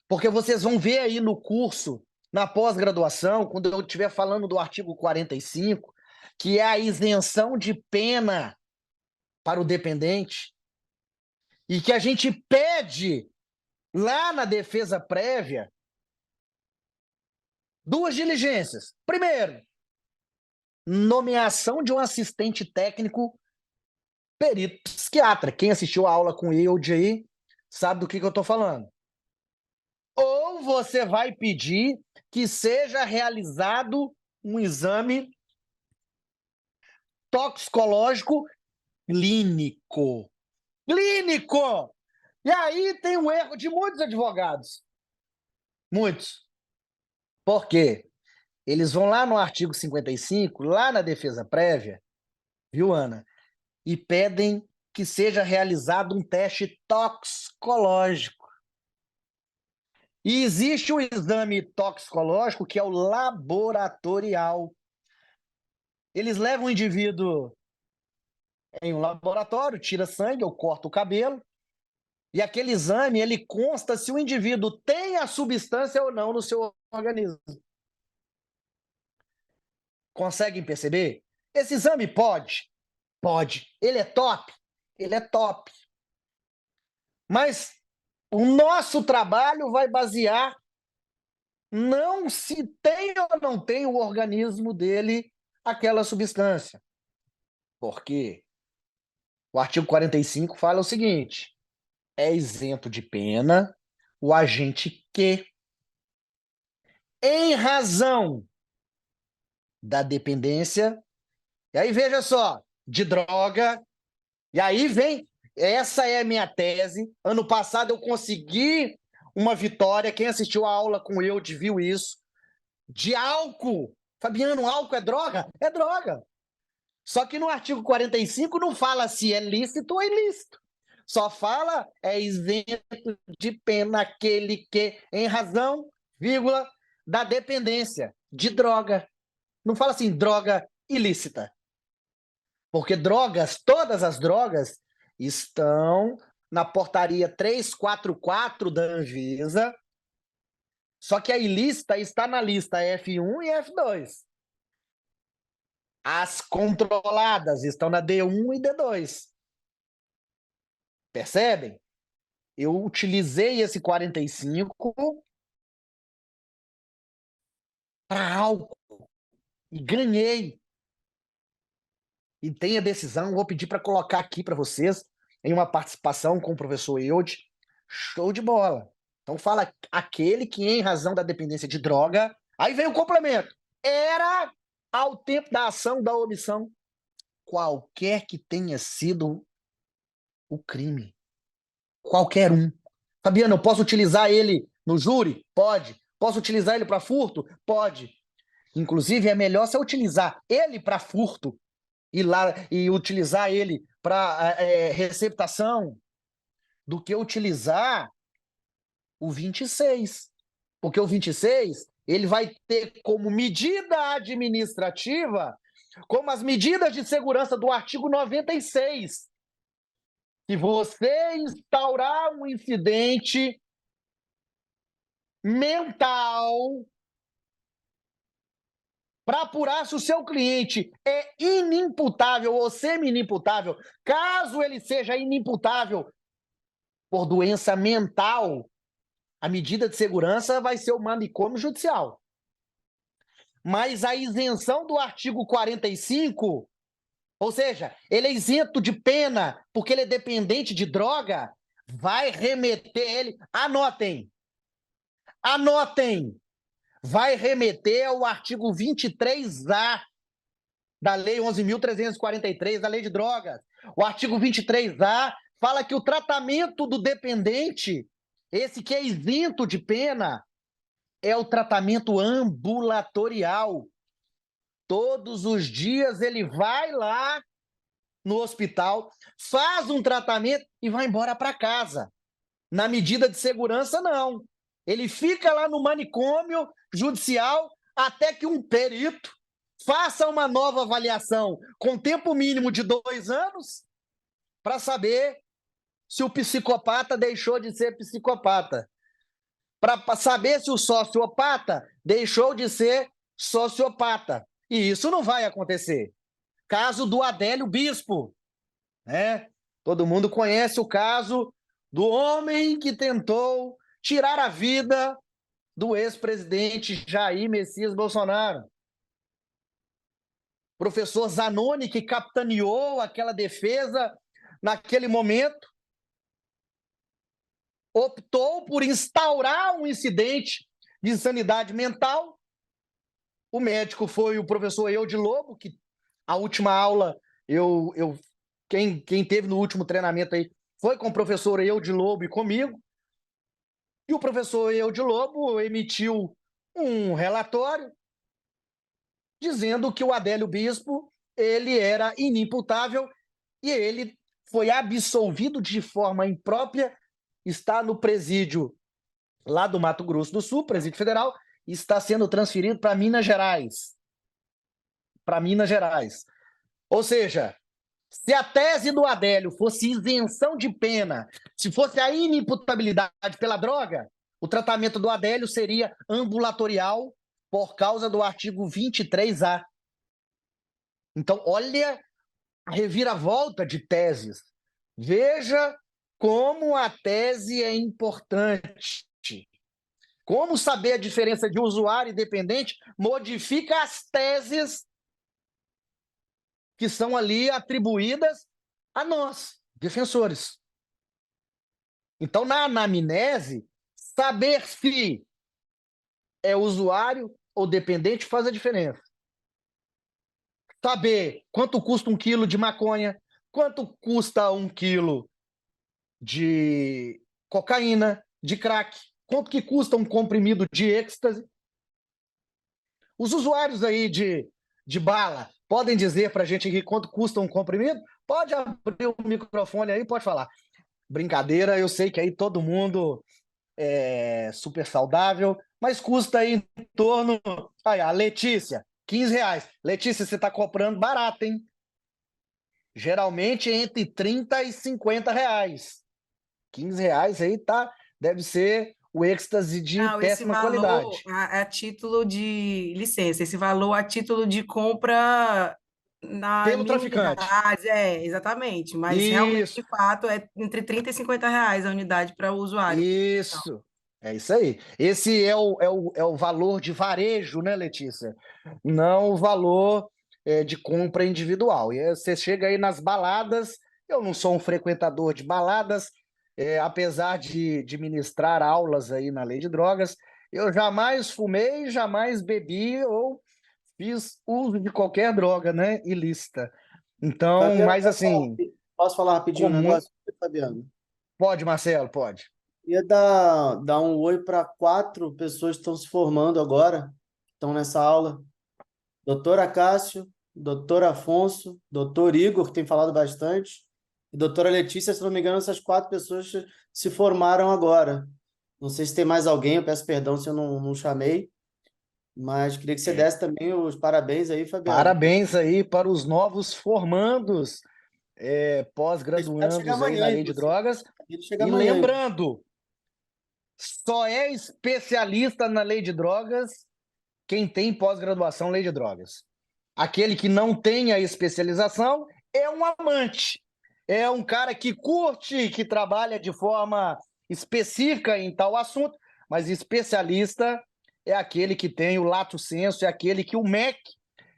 Porque vocês vão ver aí no curso, na pós-graduação, quando eu estiver falando do artigo 45, que é a isenção de pena para o dependente, e que a gente pede lá na defesa prévia 2 diligências. Primeiro, nomeação de um assistente técnico perito psiquiatra. Quem assistiu a aula com o Eude aí sabe do que eu estou falando. Ou você vai pedir que seja realizado um exame toxicológico clínico. Clínico! E aí tem um erro de muitos advogados. Muitos. Por quê? Eles vão lá no artigo 55, lá na defesa prévia, viu, Ana? E pedem que seja realizado um teste toxicológico. E existe o exame toxicológico, que é o laboratorial. Eles levam o indivíduo em um laboratório, tira sangue ou corta o cabelo, e aquele exame, ele consta se o indivíduo tem a substância ou não no seu organismo. Conseguem perceber? Esse exame pode? Pode. Ele é top? Ele é top. Mas o nosso trabalho vai basear não se tem ou não tem o organismo dele aquela substância. Por quê? O artigo 45 fala o seguinte: é isento de pena o agente que, em razão da dependência, e aí veja só, de droga, e aí vem, essa é a minha tese. Ano passado eu consegui uma vitória, quem assistiu a aula com eu viu isso, de álcool. Fabiano, álcool é droga? É droga. Só que no artigo 45 não fala se é lícito ou ilícito. Só fala é isento de pena aquele que, em razão, vírgula, da dependência de droga. Não fala assim, droga ilícita. Porque drogas, todas as drogas, estão na portaria 344 da Anvisa, só que a ilícita está na lista F1 e F2. As controladas estão na D1 e D2. Percebem? Eu utilizei esse 45 para álcool e ganhei. E tem a decisão, vou pedir para colocar aqui para vocês, em uma participação com o professor Eude. Show de bola. Então fala aquele que, em razão da dependência de droga, aí vem o complemento. Era ao tempo da ação da omissão, qualquer que tenha sido o crime. Qualquer um. Fabiano, eu posso utilizar ele no júri? Pode. Posso utilizar ele para furto? Pode. Inclusive, é melhor você utilizar ele para furto e utilizar ele para receptação do que utilizar o 26. Porque o 26, ele vai ter como medida administrativa, como as medidas de segurança do artigo 96. Se você instaurar um incidente mental para apurar se o seu cliente é inimputável ou semi-inimputável, caso ele seja inimputável por doença mental, a medida de segurança vai ser o manicômio judicial. Mas a isenção do artigo 45, ou seja, ele é isento de pena porque ele é dependente de droga, vai remeter ele. Anotem! Vai remeter ao artigo 23A da Lei 11.343, da Lei de Drogas. O artigo 23A fala que o tratamento do dependente, esse que é isento de pena, é o tratamento ambulatorial. Todos os dias ele vai lá no hospital, faz um tratamento e vai embora para casa. Na medida de segurança, não. Ele fica lá no manicômio judicial até que um perito faça uma nova avaliação com tempo mínimo de 2 anos para saber se o psicopata deixou de ser psicopata. Para saber se o sociopata deixou de ser sociopata. E isso não vai acontecer. Caso do Adélio Bispo, né? Todo mundo conhece o caso do homem que tentou tirar a vida do ex-presidente Jair Messias Bolsonaro. Professor Zanoni, que capitaneou aquela defesa naquele momento, optou por instaurar um incidente de insanidade mental. O médico foi o professor Eude Lobo, que a última aula, quem teve no último treinamento aí foi com o professor Eude Lobo e comigo. E o professor Eude Lobo emitiu um relatório dizendo que o Adélio Bispo ele era inimputável e ele foi absolvido de forma imprópria, está no presídio lá do Mato Grosso do Sul, presídio federal, e está sendo transferido para Minas Gerais. Para Minas Gerais. Ou seja, se a tese do Adélio fosse isenção de pena, se fosse a inimputabilidade pela droga, o tratamento do Adélio seria ambulatorial por causa do artigo 23A. Então, olha a reviravolta de teses. Veja como a tese é importante. Como saber a diferença de usuário e dependente modifica as teses que são ali atribuídas a nós, defensores. Então, na anamnese, saber se é usuário ou dependente faz a diferença. Saber quanto custa 1 quilo de maconha, quanto custa 1 quilo de cocaína, de crack, quanto que custa um comprimido de êxtase. Os usuários aí de bala podem dizer para a gente aqui quanto custa um comprimido? Pode abrir o microfone aí, pode falar. Brincadeira, eu sei que aí todo mundo é super saudável, mas custa aí em torno... Aí, a Letícia, R$15. Letícia, você está comprando barato, hein? Geralmente entre 30 e 50 reais. R$15 aí tá, deve ser o êxtase de Não, esse péssima valor qualidade. a título de licença, esse valor a título de compra na Pelo mini traficante. unidades, exatamente, mas realmente, Isso, de fato, é entre 30 e 50 reais a unidade para o usuário. isso. É isso aí. Esse é o valor de varejo, né, Letícia? Não o valor de compra individual. E aí você chega aí nas baladas, eu não sou um frequentador de baladas, apesar de ministrar aulas aí na lei de drogas, eu jamais fumei, jamais bebi ou fiz uso de qualquer droga, né, ilícita. Então, Fabiano, mas assim, posso falar rapidinho um comum... negócio, Fabiano? Pode, Marcelo, pode. Ia dar um oi para 4 pessoas que estão se formando agora, estão nessa aula. Doutor Acácio, doutor Afonso, doutor Igor, que tem falado bastante, e doutora Letícia, se não me engano, essas 4 pessoas se formaram agora. Não sei se tem mais alguém, eu peço perdão se eu não chamei, mas queria que você desse também os parabéns aí, Fabiano. Parabéns aí para os novos formandos. Espero chegar pós-graduandos aí na amanhã, lei de inclusive. drogas. Ele chega E amanhã. lembrando, só é especialista na lei de drogas quem tem pós-graduação em lei de drogas. Aquele que não tem a especialização é um amante, é um cara que curte, que trabalha de forma específica em tal assunto, mas especialista é aquele que tem o lato sensu, é aquele que o MEC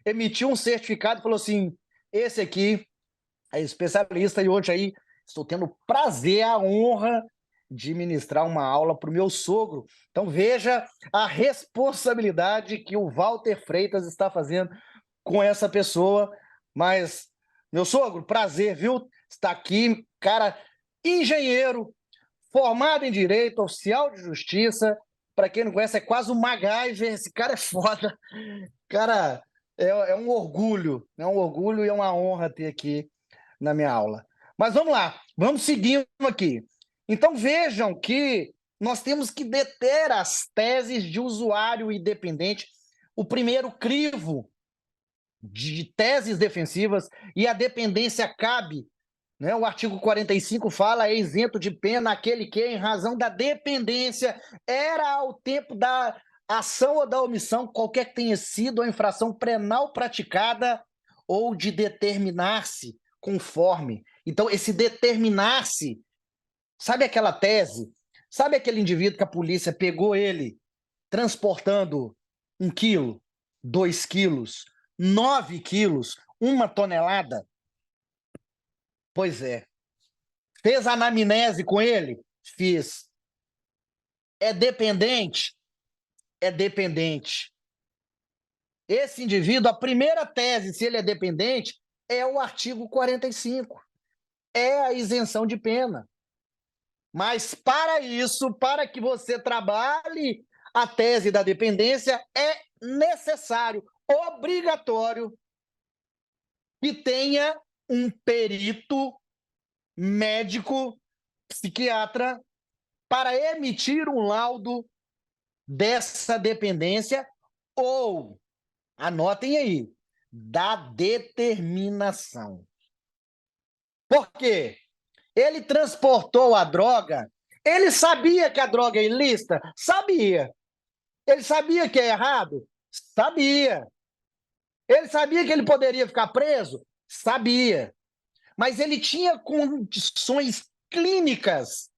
emitiu um certificado e falou assim, esse aqui é especialista, e hoje aí estou tendo o prazer, a honra de ministrar uma aula para o meu sogro. Então veja a responsabilidade que o Walter Freitas está fazendo com essa pessoa. Mas, meu sogro, prazer, viu? Está aqui, cara, engenheiro, formado em Direito, oficial de Justiça. Para quem não conhece, é quase um MacGyver. Esse cara é foda. Cara, é um orgulho e é uma honra ter aqui na minha aula. Mas vamos lá, vamos seguindo aqui. Então vejam que nós temos que deter as teses de usuário independente, o primeiro crivo de teses defensivas, e a dependência cabe, né? O artigo 45 fala, é isento de pena aquele que, em razão da dependência, era ao tempo da ação ou da omissão, qualquer que tenha sido a infração penal praticada, ou de determinar-se conforme. Então, esse determinar-se, sabe aquela tese? Sabe aquele indivíduo que a polícia pegou ele transportando 1 quilo, 2 quilos, 9 quilos, 1 tonelada? Pois é. Fez anamnese com ele? Fiz. É dependente? É dependente. Esse indivíduo, a primeira tese, se ele é dependente, é o artigo 45. É a isenção de pena. Mas para isso, para que você trabalhe a tese da dependência, é necessário, obrigatório, que tenha um perito médico, psiquiatra, para emitir um laudo dessa dependência ou, anotem aí, da determinação. Por quê? Ele transportou a droga, ele sabia que a droga é ilícita? Sabia. Ele sabia que é errado? Sabia. Ele sabia que ele poderia ficar preso? Sabia. Mas ele tinha condições clínicas,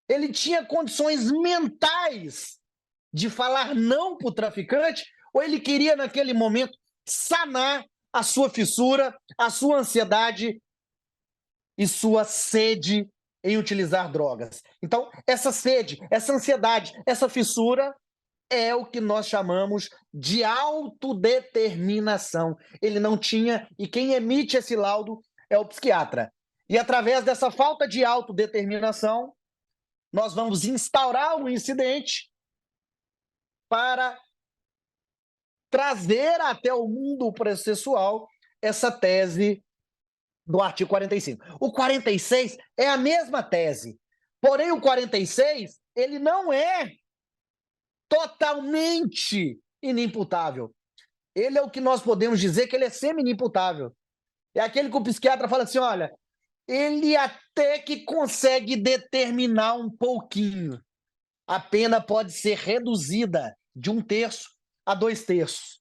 ele tinha condições mentais de falar não para o traficante, ou ele queria, naquele momento, sanar a sua fissura, a sua ansiedade e sua sede em utilizar drogas. Então, essa sede, essa ansiedade, essa fissura é o que nós chamamos de autodeterminação. Ele não tinha, e quem emite esse laudo é o psiquiatra. E através dessa falta de autodeterminação, nós vamos instaurar um incidente para trazer até o mundo processual essa tese do artigo 45. O 46 é a mesma tese, porém o 46 ele não é totalmente inimputável. Ele é o que nós podemos dizer que ele é semi-inimputável. É aquele que o psiquiatra fala assim, olha, ele até que consegue determinar um pouquinho. A pena pode ser reduzida de 1/3 a 2/3.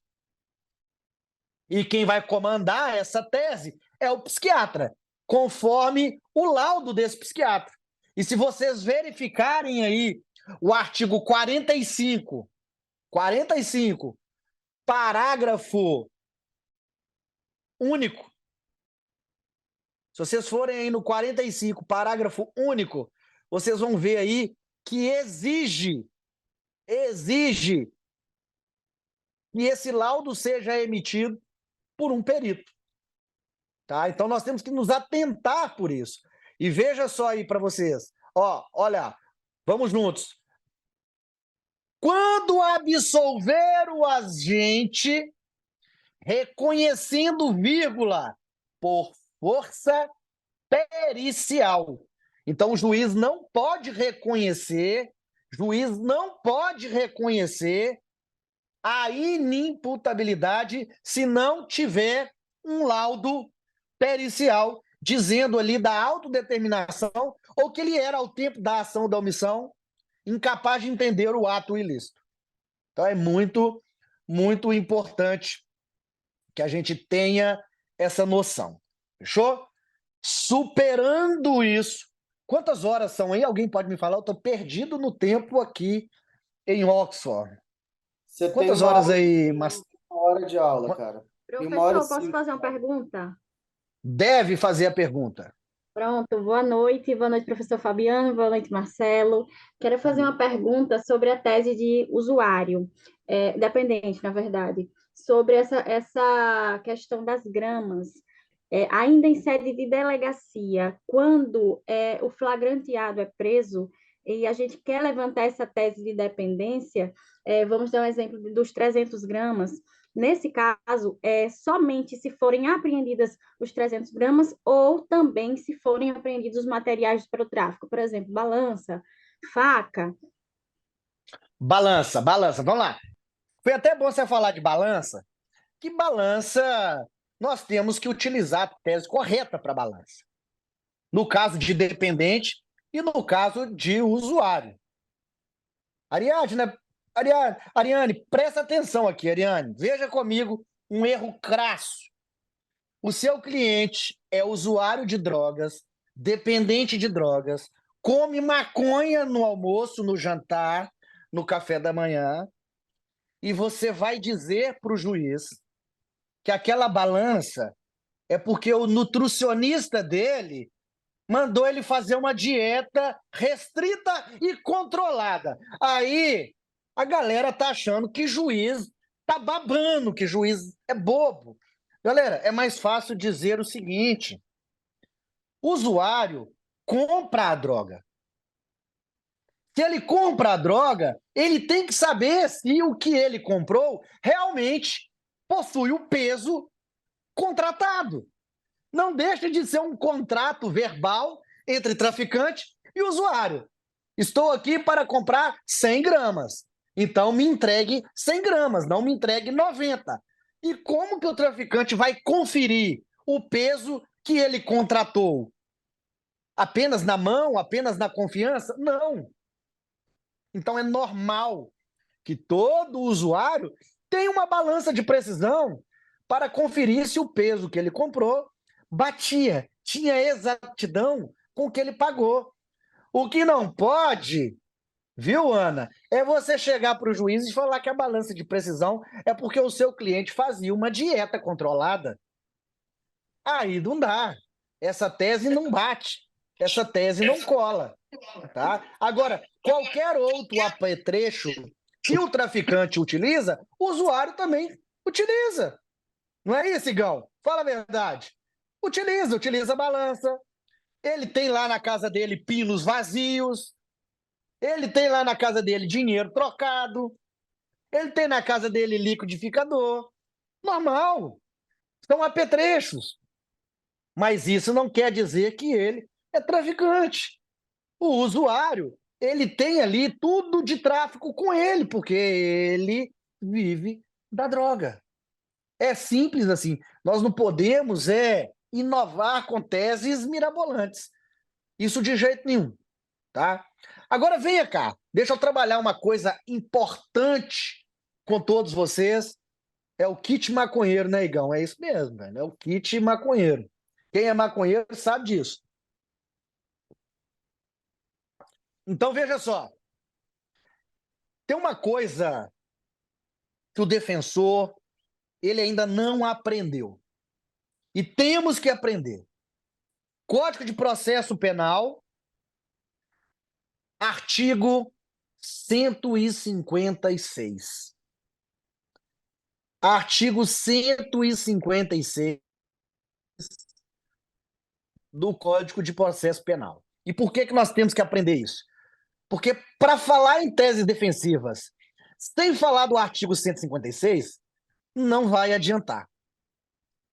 E quem vai comandar essa tese é o psiquiatra, conforme o laudo desse psiquiatra. E se vocês verificarem aí o artigo 45, parágrafo único, se vocês forem aí no 45, parágrafo único, vocês vão ver aí que exige que esse laudo seja emitido por um perito. Tá? Então nós temos que nos atentar por isso. E veja só aí para vocês. Ó, olha, vamos juntos. Quando absolver o agente, reconhecendo vírgula, por força pericial. Então o juiz não pode reconhecer a inimputabilidade se não tiver um laudo pericial, dizendo ali da autodeterminação ou que ele era, ao tempo da ação da omissão, incapaz de entender o ato ilícito. Então é muito, muito importante que a gente tenha essa noção. Fechou? Superando isso, quantas horas são aí? Alguém pode me falar? Eu estou perdido no tempo aqui em Oxford. Você tem Quantas uma horas hora, aí? uma hora de aula, cara. Tem 1 hora e Professor, posso 5. fazer uma pergunta? Deve fazer a pergunta. Pronto, boa noite, professor Fabiano, boa noite, Marcelo. Quero fazer uma pergunta sobre a tese de usuário, dependente, na verdade, sobre essa questão das gramas. Ainda em sede de delegacia, quando o flagranteado é preso e a gente quer levantar essa tese de dependência, vamos dar um exemplo dos 300 gramas. Nesse caso, somente se forem apreendidas os 300 gramas ou também se forem apreendidos os materiais para o tráfico, por exemplo, balança, faca. Balança, balança, vamos lá. Foi até bom você falar de balança, que balança nós temos que utilizar a tese correta para balança. No caso de dependente e no caso de usuário. Ariane, presta atenção aqui, Ariane. Veja comigo um erro crasso. O seu cliente é usuário de drogas, dependente de drogas, come maconha no almoço, no jantar, no café da manhã, e você vai dizer para o juiz que aquela balança é porque o nutricionista dele mandou ele fazer uma dieta restrita e controlada. Aí a galera tá achando que juiz tá babando, que juiz é bobo. Galera, é mais fácil dizer o seguinte: o usuário compra a droga. Se ele compra a droga, ele tem que saber se o que ele comprou realmente possui o peso contratado. Não deixa de ser um contrato verbal entre traficante e usuário. Estou aqui para comprar 100 gramas. Então me entregue 100 gramas, não me entregue 90. E como que o traficante vai conferir o peso que ele contratou? Apenas na mão? Apenas na confiança? Não. Então é normal que todo usuário tenha uma balança de precisão para conferir se o peso que ele comprou batia, tinha exatidão com o que ele pagou. O que não pode, viu, Ana, é você chegar para o juiz e falar que a balança de precisão é porque o seu cliente fazia uma dieta controlada. Aí não dá. Essa tese não bate. Essa tese não cola. Tá? Agora, qualquer outro apetrecho que o traficante utiliza, o usuário também utiliza. Não é isso, Igão? Fala a verdade. Utiliza a balança. Ele tem lá na casa dele pinos vazios. Ele tem lá na casa dele dinheiro trocado. Ele tem na casa dele liquidificador. Normal. São apetrechos. Mas isso não quer dizer que ele é traficante. O usuário, ele tem ali tudo de tráfico com ele, porque ele vive da droga. É simples assim. Nós não podemos inovar com teses mirabolantes. Isso de jeito nenhum, tá? Agora venha cá, deixa eu trabalhar uma coisa importante com todos vocês. É o kit maconheiro, né, Igão? É isso mesmo, velho. É o kit maconheiro. Quem é maconheiro sabe disso. Então, veja só. Tem uma coisa que o defensor ele ainda não aprendeu. E temos que aprender. Código de Processo Penal, artigo 156. Artigo 156 do Código de Processo Penal. E por que nós temos que aprender isso? Porque para falar em teses defensivas, sem falar do artigo 156, não vai adiantar.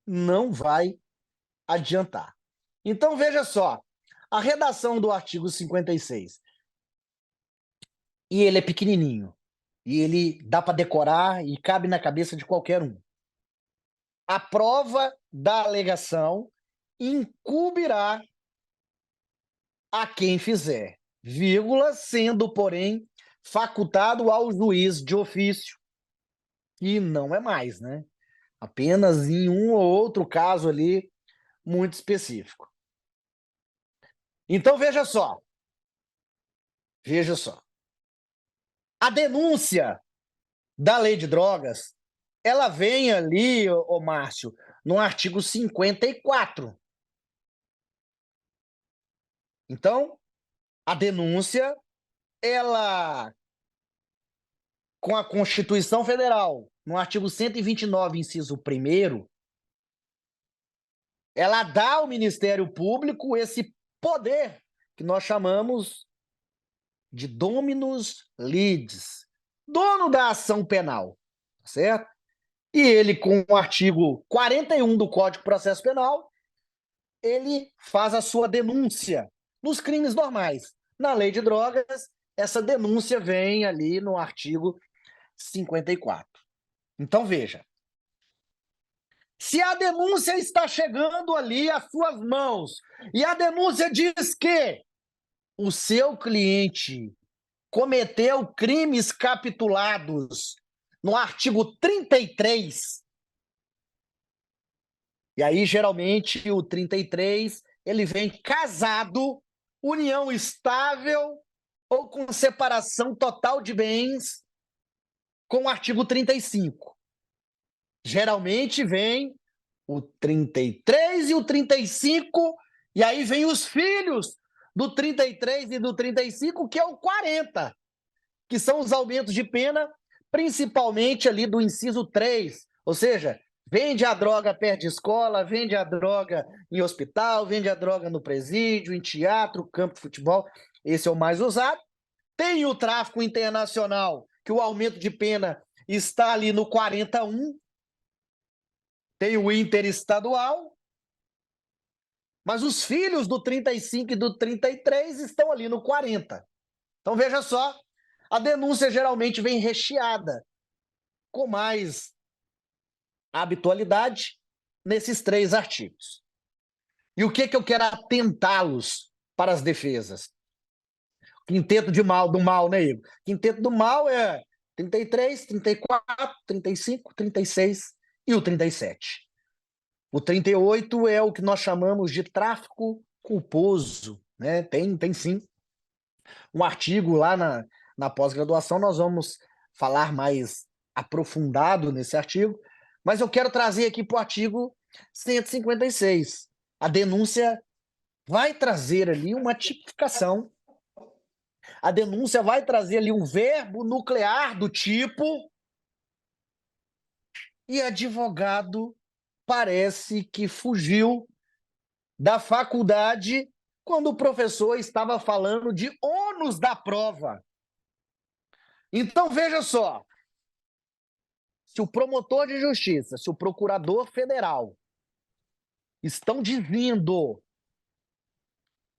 Não vai adiantar. Então, veja só, a redação do artigo 56, e ele é pequenininho, e ele dá para decorar e cabe na cabeça de qualquer um. A prova da alegação incumbirá a quem fizer, vírgula, sendo, porém, facultado ao juiz de ofício, e não é mais, né? Apenas em um ou outro caso ali muito específico. Então, veja só. Veja só. A denúncia da lei de drogas, ela vem ali, ô Márcio, no artigo 54. Então, a denúncia, ela, com a Constituição Federal, no artigo 129, inciso 1º, ela dá ao Ministério Público esse poder que nós chamamos de dominus litis, dono da ação penal, certo? E ele, com o artigo 41 do Código de Processo Penal, ele faz a sua denúncia nos crimes normais. Na lei de drogas, essa denúncia vem ali no artigo 54. Então, veja. Se a denúncia está chegando ali às suas mãos, e a denúncia diz que o seu cliente cometeu crimes capitulados no artigo 33, e aí, geralmente, o 33, ele vem casado, união estável ou com separação total de bens com o artigo 35. Geralmente vem o 33 e o 35, e aí vem os filhos do 33 e do 35, que é o 40, que são os aumentos de pena, principalmente ali do inciso 3, ou seja, vende a droga perto de escola, vende a droga em hospital, vende a droga no presídio, em teatro, campo de futebol, esse é o mais usado. Tem o tráfico internacional, que o aumento de pena está ali no 41, tem o interestadual, mas os filhos do 35 e do 33 estão ali no 40. Então, veja só, a denúncia geralmente vem recheada, com mais habitualidade, nesses 3 artigos. E o que eu quero atentá-los para as defesas? Quinteto do mal, né, Igor? Quinteto do mal é 33, 34, 35, 36 e o 37. O 38 é o que nós chamamos de tráfico culposo, né? Tem sim um artigo lá na pós-graduação, nós vamos falar mais aprofundado nesse artigo, mas eu quero trazer aqui para o artigo 156. A denúncia vai trazer ali uma tipificação, a denúncia vai trazer ali um verbo nuclear do tipo, e advogado parece que fugiu da faculdade quando o professor estava falando de ônus da prova. Então, veja só, se o promotor de justiça, se o procurador federal estão dizendo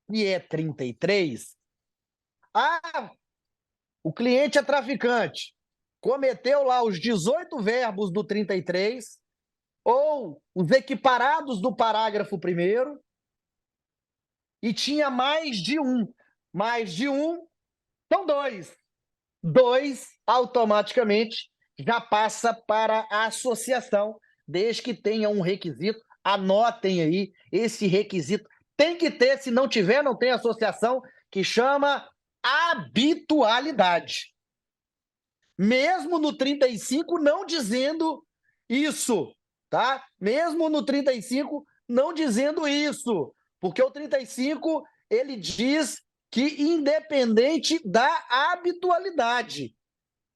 que é 33, o cliente é traficante, cometeu lá os 18 verbos do 33, ou os equiparados do parágrafo 1º, e tinha mais de um. Mais de um são 2. 2, automaticamente, já passa para a associação, desde que tenha um requisito. Anotem aí, esse requisito tem que ter, se não tiver, não tem associação, que chama habitualidade. Mesmo no 35 não dizendo isso, tá? Mesmo no 35 não dizendo isso, porque o 35 ele diz que independente da habitualidade.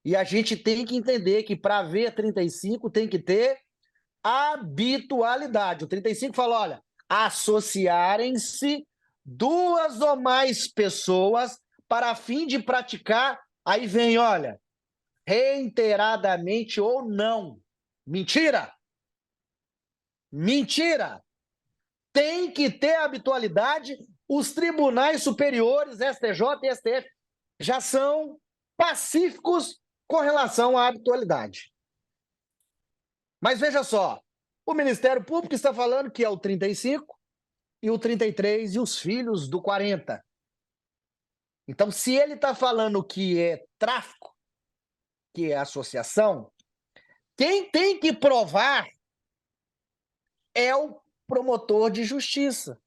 E a gente tem que entender que para ver 35 tem que ter habitualidade. O 35 fala, olha, associarem-se 2 ou mais pessoas para fim de praticar, aí vem, olha, reiteradamente ou não. Mentira! Mentira! Tem que ter habitualidade. Os tribunais superiores, STJ e STF, já são pacíficos com relação à habitualidade. Mas veja só, o Ministério Público está falando que é o 35, e o 33 e os filhos do 40. Então, se ele está falando que é tráfico, que é associação, quem tem que provar é o promotor de justiça.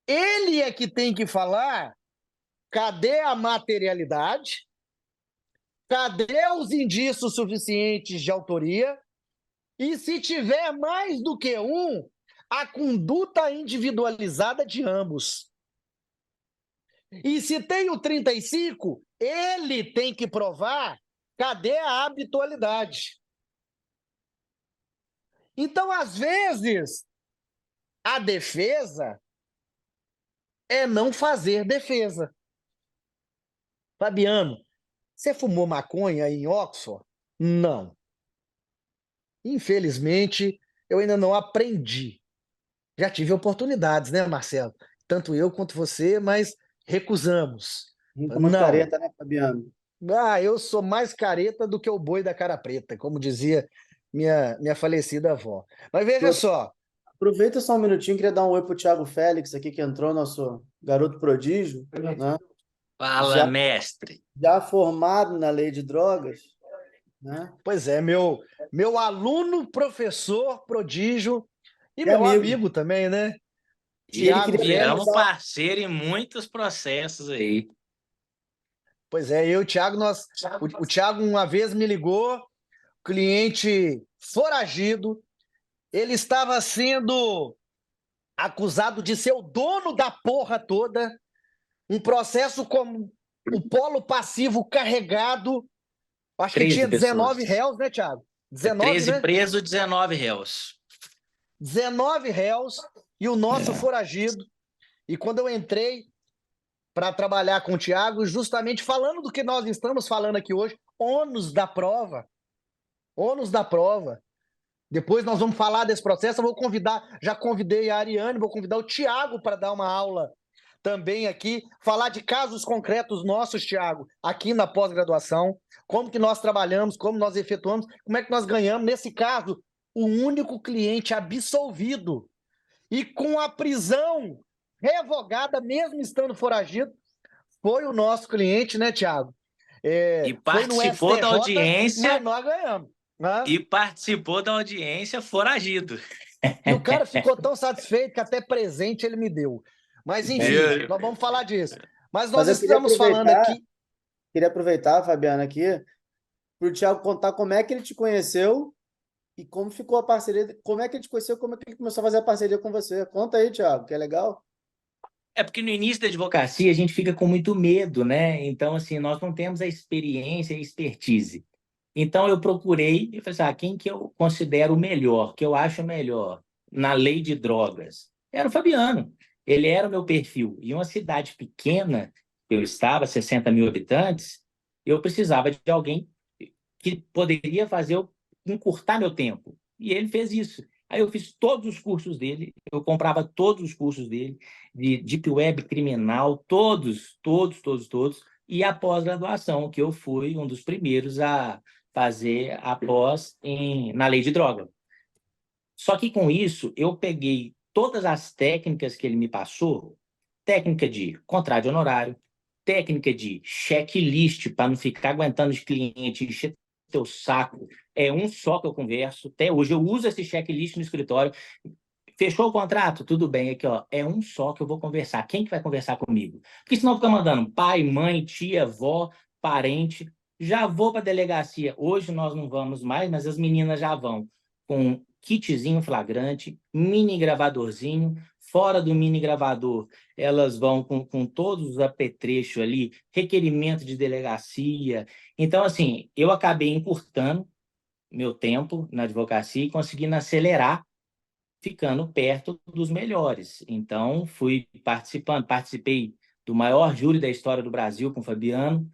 Ele é que tem que falar cadê a materialidade, cadê os indícios suficientes de autoria, e se tiver mais do que um, a conduta individualizada de ambos. E se tem o 35, ele tem que provar cadê a habitualidade. Então, às vezes, a defesa é não fazer defesa. Fabiano, você fumou maconha em Oxford? Não. Infelizmente, eu ainda não aprendi. Já tive oportunidades, né, Marcelo? Tanto eu quanto você, mas recusamos. Rico uma Não. careta, né, Fabiano? Eu sou mais careta do que o boi da cara preta, como dizia minha falecida avó. Mas veja só. Aproveita só um minutinho, queria dar um oi pro Thiago Félix aqui, que entrou, nosso garoto prodígio, né? Fala, mestre. Já formado na lei de drogas, né? Pois é, meu aluno, professor, prodígio e meu amigo. amigo também, né? E viramos parceiro em muitos processos aí. Pois é, eu e o Thiago, o Thiago uma vez me ligou, cliente foragido, ele estava sendo acusado de ser o dono da porra toda, um processo com o polo passivo carregado, acho que tinha 19 réus, né, Thiago? 19, 13 né? Preso, 19 réus. 19 réus e o nosso foragido. E quando eu entrei para trabalhar com o Thiago, justamente falando do que nós estamos falando aqui hoje, ônus da prova. Ônus da prova. Depois nós vamos falar desse processo, eu vou convidar, já convidei a Ariane, vou convidar o Thiago para dar uma aula também aqui, falar de casos concretos nossos, Thiago, aqui na pós-graduação, como que nós trabalhamos, como nós efetuamos, como é que nós ganhamos. Nesse caso, o único cliente absolvido e com a prisão revogada, mesmo estando foragido, foi o nosso cliente, né, Thiago? E participou STJ, da audiência. Mas nós ganhamos. Né? E participou da audiência foragido. E o cara ficou tão satisfeito que até presente ele me deu. Mas, enfim, nós vamos falar disso. Mas nós estamos falando aqui... Queria aproveitar, Fabiana, aqui, para o Thiago contar como é que ele te conheceu e como ficou a parceria, como é que ele te conheceu, como é que ele começou a fazer a parceria com você. Conta aí, Thiago, que é legal. É porque no início da advocacia a gente fica com muito medo, né? Então, assim, nós não temos a experiência e a expertise. Então, eu procurei e falei assim, quem que eu considero o melhor, que eu acho melhor na lei de drogas? Era o Fabiano. Ele era o meu perfil. E uma cidade pequena, eu estava, 60 mil habitantes, eu precisava de alguém que poderia fazer eu encurtar meu tempo. E ele fez isso. Aí eu fiz todos os cursos dele, eu comprava todos os cursos dele, de Deep Web criminal, todos. E a pós-graduação, que eu fui um dos primeiros a fazer a pós na lei de droga. Só que com isso, eu peguei todas as técnicas que ele me passou, técnica de contrato de honorário, técnica de checklist, para não ficar aguentando os clientes, encher teu saco. É um só que eu converso. Até hoje eu uso esse checklist no escritório. Fechou o contrato? Tudo bem. Aqui, ó, é um só que eu vou conversar. Quem que vai conversar comigo? Porque senão fica mandando pai, mãe, tia, avó, parente. Já vou para a delegacia. Hoje nós não vamos mais, mas as meninas já vão com kitzinho flagrante, mini gravadorzinho. Fora do mini gravador, elas vão com todos os apetrechos ali, requerimento de delegacia. Então, assim, eu acabei encurtando meu tempo na advocacia e conseguindo acelerar, ficando perto dos melhores. Então, fui participei do maior júri da história do Brasil com o Fabiano,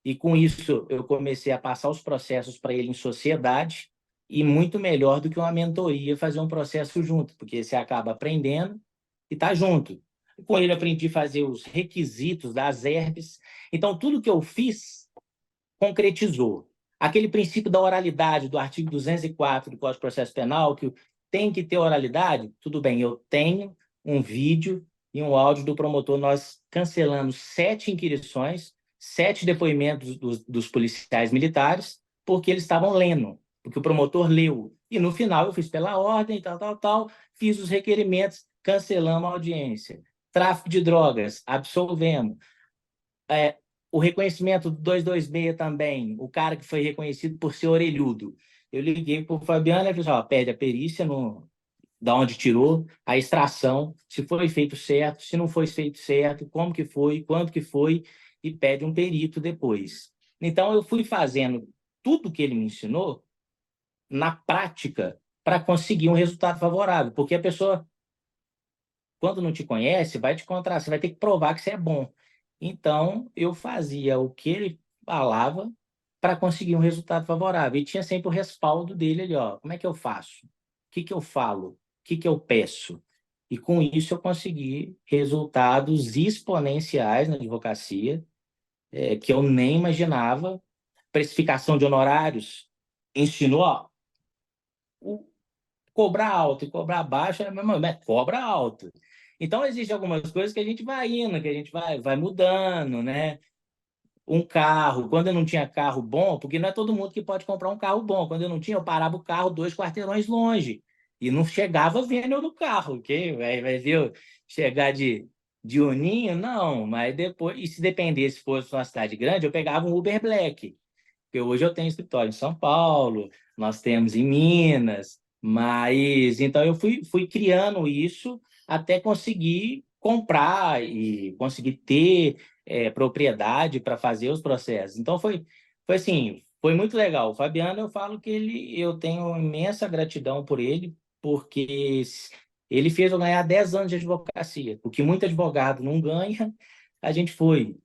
e com isso eu comecei a passar os processos para ele em sociedade, e muito melhor do que uma mentoria fazer um processo junto, porque você acaba aprendendo e está junto. Com ele aprendi a fazer os requisitos das herbes. Então, tudo que eu fiz concretizou. Aquele princípio da oralidade do artigo 204 do Código de Processo Penal, que tem que ter oralidade? Tudo bem, eu tenho um vídeo e um áudio do promotor, nós cancelamos 7 inquirições, 7 depoimentos dos policiais militares, porque eles estavam lendo, porque o promotor leu. E no final eu fiz pela ordem, tal, fiz os requerimentos, cancelamos a audiência. Tráfico de drogas, absolvemos. O reconhecimento do 226 também, o cara que foi reconhecido por ser orelhudo. Eu liguei para o Fabiano e falei assim, pede a perícia da onde tirou, a extração, se foi feito certo, se não foi feito certo, como que foi, quanto que foi, e pede um perito depois. Então, eu fui fazendo tudo que ele me ensinou na prática para conseguir um resultado favorável, porque a pessoa, quando não te conhece, vai te encontrar, você vai ter que provar que você é bom. Então, eu fazia o que ele falava para conseguir um resultado favorável. E tinha sempre o respaldo dele ali, como é que eu faço? O que que eu falo? O que que eu peço? E com isso eu consegui resultados exponenciais na advocacia, que eu nem imaginava. Precificação de honorários ensinou, cobrar alto e cobrar baixo é a mesma, mas cobra alto. Então, existem algumas coisas que a gente vai indo, que a gente vai mudando, né? Um carro, quando eu não tinha carro bom, porque não é todo mundo que pode comprar um carro bom. Quando eu não tinha, eu parava o carro 2 quarteirões longe. E não chegava vendo eu no carro, ok? Vai ver eu chegar de Uninho? Não, mas depois, e se dependesse, fosse uma cidade grande, eu pegava um Uber Black. Porque hoje eu tenho escritório em São Paulo, nós temos em Minas, mas então eu fui criando isso até conseguir comprar e conseguir ter propriedade para fazer os processos. Então foi assim, foi muito legal. O Fabiano, eu falo que eu tenho imensa gratidão por ele, porque ele fez eu ganhar 10 anos de advocacia, o que muito advogado não ganha, a gente foi.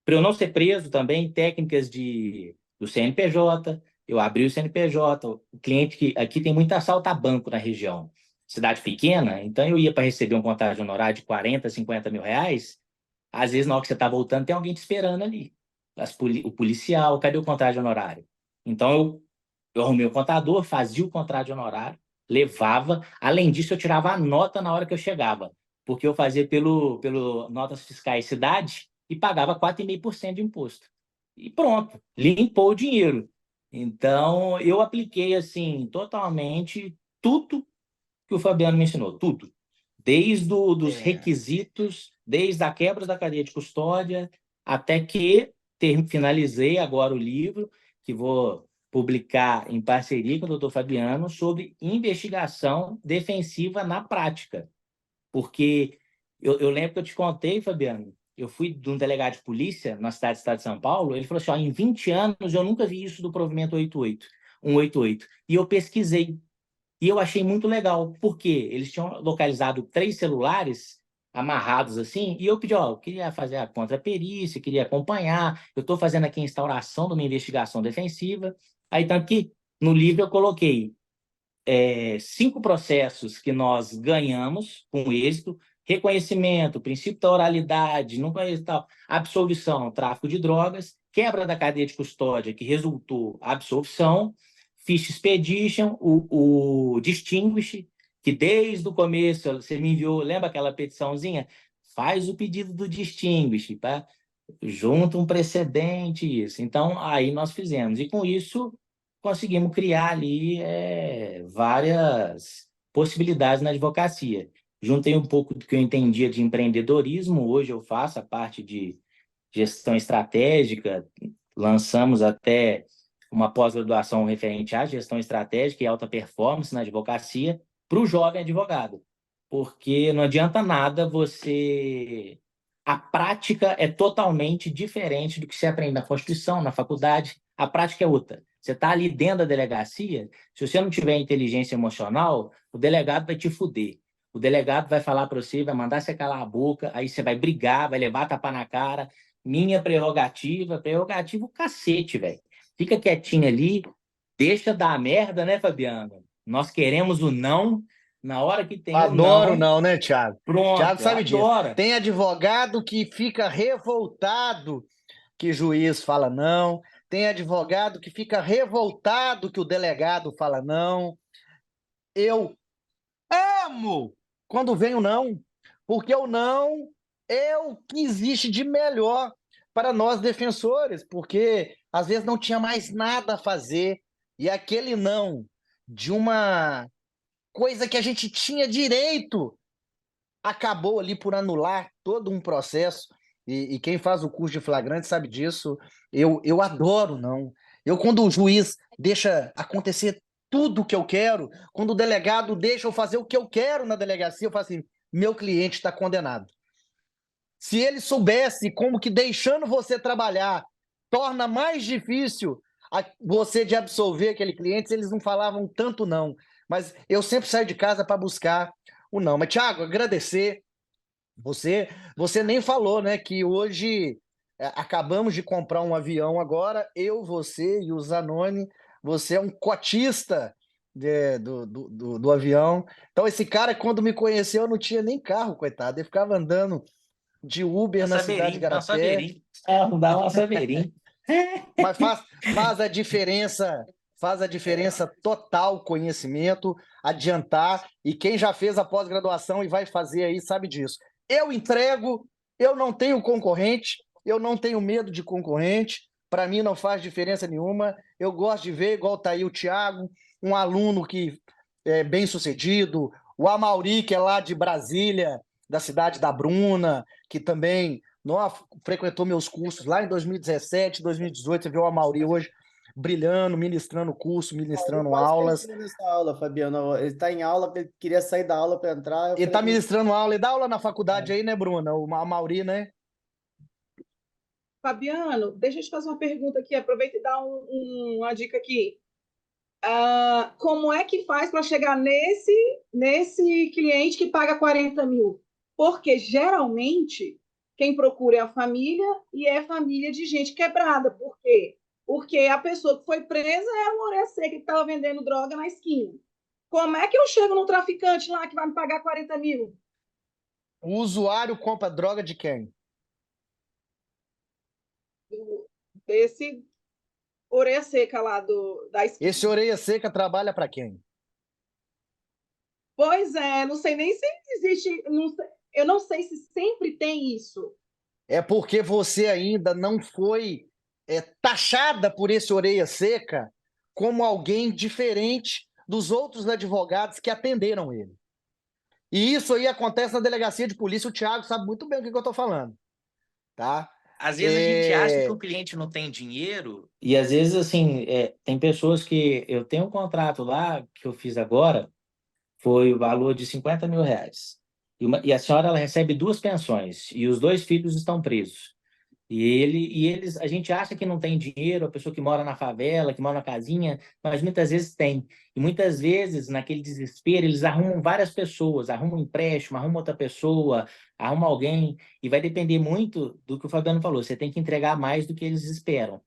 Para eu não ser preso também, técnicas do CNPJ, eu abri o CNPJ, o cliente que aqui tem muito assalto a banco na região, cidade pequena, então eu ia para receber um contrato de honorário de 40, 50 mil reais, às vezes na hora que você está voltando tem alguém te esperando ali, o policial, cadê o contrato de honorário? Então eu arrumei o contador, fazia o contrato de honorário, levava, além disso eu tirava a nota na hora que eu chegava, porque eu fazia pelo notas fiscais cidade, e pagava 4,5% de imposto. E pronto, limpou o dinheiro. Então, eu apliquei assim totalmente tudo que o Fabiano me ensinou, tudo. Desde dos requisitos, desde a quebra da cadeia de custódia, até que finalizei agora o livro, que vou publicar em parceria com o doutor Fabiano, sobre investigação defensiva na prática. Porque eu lembro que eu te contei, Fabiano, eu fui de um delegado de polícia na cidade do estado de São Paulo, ele falou assim, em 20 anos eu nunca vi isso do provimento 188. E eu pesquisei. E eu achei muito legal, porque eles tinham localizado 3 celulares amarrados assim, e eu pedi, eu queria fazer a contraperícia, queria acompanhar, eu estou fazendo aqui a instauração de uma investigação defensiva. Aí, tanto que no livro eu coloquei 5 processos que nós ganhamos com êxito: reconhecimento, princípio da oralidade, não conheço tal, absolvição, tráfico de drogas, quebra da cadeia de custódia, que resultou absolvição, ficha expedition, o distinguish, que desde o começo você me enviou, lembra aquela petiçãozinha? Faz o pedido do distinguish, tá? Junta um precedente, isso. Então, aí nós fizemos. E com isso, conseguimos criar ali várias possibilidades na advocacia. Juntei um pouco do que eu entendia de empreendedorismo, hoje eu faço a parte de gestão estratégica, lançamos até uma pós-graduação referente à gestão estratégica e alta performance na advocacia para o jovem advogado, porque não adianta nada você... A prática é totalmente diferente do que você aprende na Constituição, na faculdade. A prática é outra. Você está ali dentro da delegacia, se você não tiver inteligência emocional, o delegado vai te fuder. O delegado vai falar para você, vai mandar você calar a boca, aí você vai brigar, vai levar tapa na cara. Minha prerrogativa o cacete, velho. Fica quietinho ali, deixa dar merda, né, Fabiano? Nós queremos o não, na hora que tem o Adoro não, não, né, Thiago? Thiago pronto, sabe disso. adora. Tem advogado que fica revoltado que juiz fala não, tem advogado que fica revoltado que o delegado fala não. Eu amo quando vem o não, porque o não é o que existe de melhor para nós defensores, porque às vezes não tinha mais nada a fazer, e aquele não de uma coisa que a gente tinha direito acabou ali por anular todo um processo, e quem faz o curso de flagrante sabe disso. Eu adoro não. Eu, quando o juiz deixa acontecer tudo o que eu quero, quando o delegado deixa eu fazer o que eu quero na delegacia, eu falo assim, meu cliente está condenado. Se ele soubesse como que deixando você trabalhar torna mais difícil você de absolver aquele cliente, eles não falavam tanto não. Mas eu sempre saio de casa para buscar o não. Mas, Thiago, agradecer. Você nem falou, né, que hoje acabamos de comprar um avião agora, eu, você e o Zanoni, você é um cotista do avião. Então, esse cara, quando me conheceu, não tinha nem carro, coitado. Ele ficava andando de Uber na cidade de Igarapé. Não dá uma Saveirinho. Mas faz a diferença total conhecimento, adiantar, e quem já fez a pós-graduação e vai fazer aí sabe disso. Eu entrego, eu não tenho concorrente, eu não tenho medo de concorrente, para mim não faz diferença nenhuma, eu gosto de ver, igual tá aí o Thiago, um aluno que é bem sucedido, o Amauri, que é lá de Brasília, da cidade da Bruna, que também frequentou meus cursos lá em 2017, 2018, você viu o Amauri hoje brilhando, ministrando curso, ministrando Quase aulas. entrou nessa aula, Fabiano. Ele está em aula, ele queria sair da aula para entrar. Eu Ele está falei, ministrando aula, ele dá aula na faculdade aí, né, Bruna? O Amauri, né? Fabiano, deixa eu te fazer uma pergunta aqui, aproveita e dá uma dica aqui. Como é que faz para chegar nesse cliente que paga 40 mil? Porque geralmente quem procura é a família e é família de gente quebrada. Por quê? Porque a pessoa que foi presa era uma orelha seca que estava vendendo droga na esquina. Como é que eu chego num traficante lá que vai me pagar 40 mil? O usuário compra droga de quem? Desse orelha seca lá da esquina. Esse orelha seca trabalha para quem? Pois é, não sei nem se existe, eu não sei se sempre tem isso. É porque você ainda não foi taxada por esse orelha seca como alguém diferente dos outros advogados que atenderam ele. E isso aí acontece na delegacia de polícia, o Thiago sabe muito bem o que eu estou falando, tá? Às vezes a gente acha que o cliente não tem dinheiro, e às vezes, assim, tem pessoas que... Eu tenho um contrato lá, que eu fiz agora, foi o valor de 50 mil reais. E a senhora, ela recebe 2 pensões, e os 2 filhos estão presos. Eles, a gente acha que não tem dinheiro, a pessoa que mora na favela, que mora na casinha, mas muitas vezes tem. E muitas vezes, naquele desespero, eles arrumam várias pessoas, arrumam um empréstimo, arrumam outra pessoa, arrumam alguém, e vai depender muito do que o Fabiano falou, você tem que entregar mais do que eles esperam.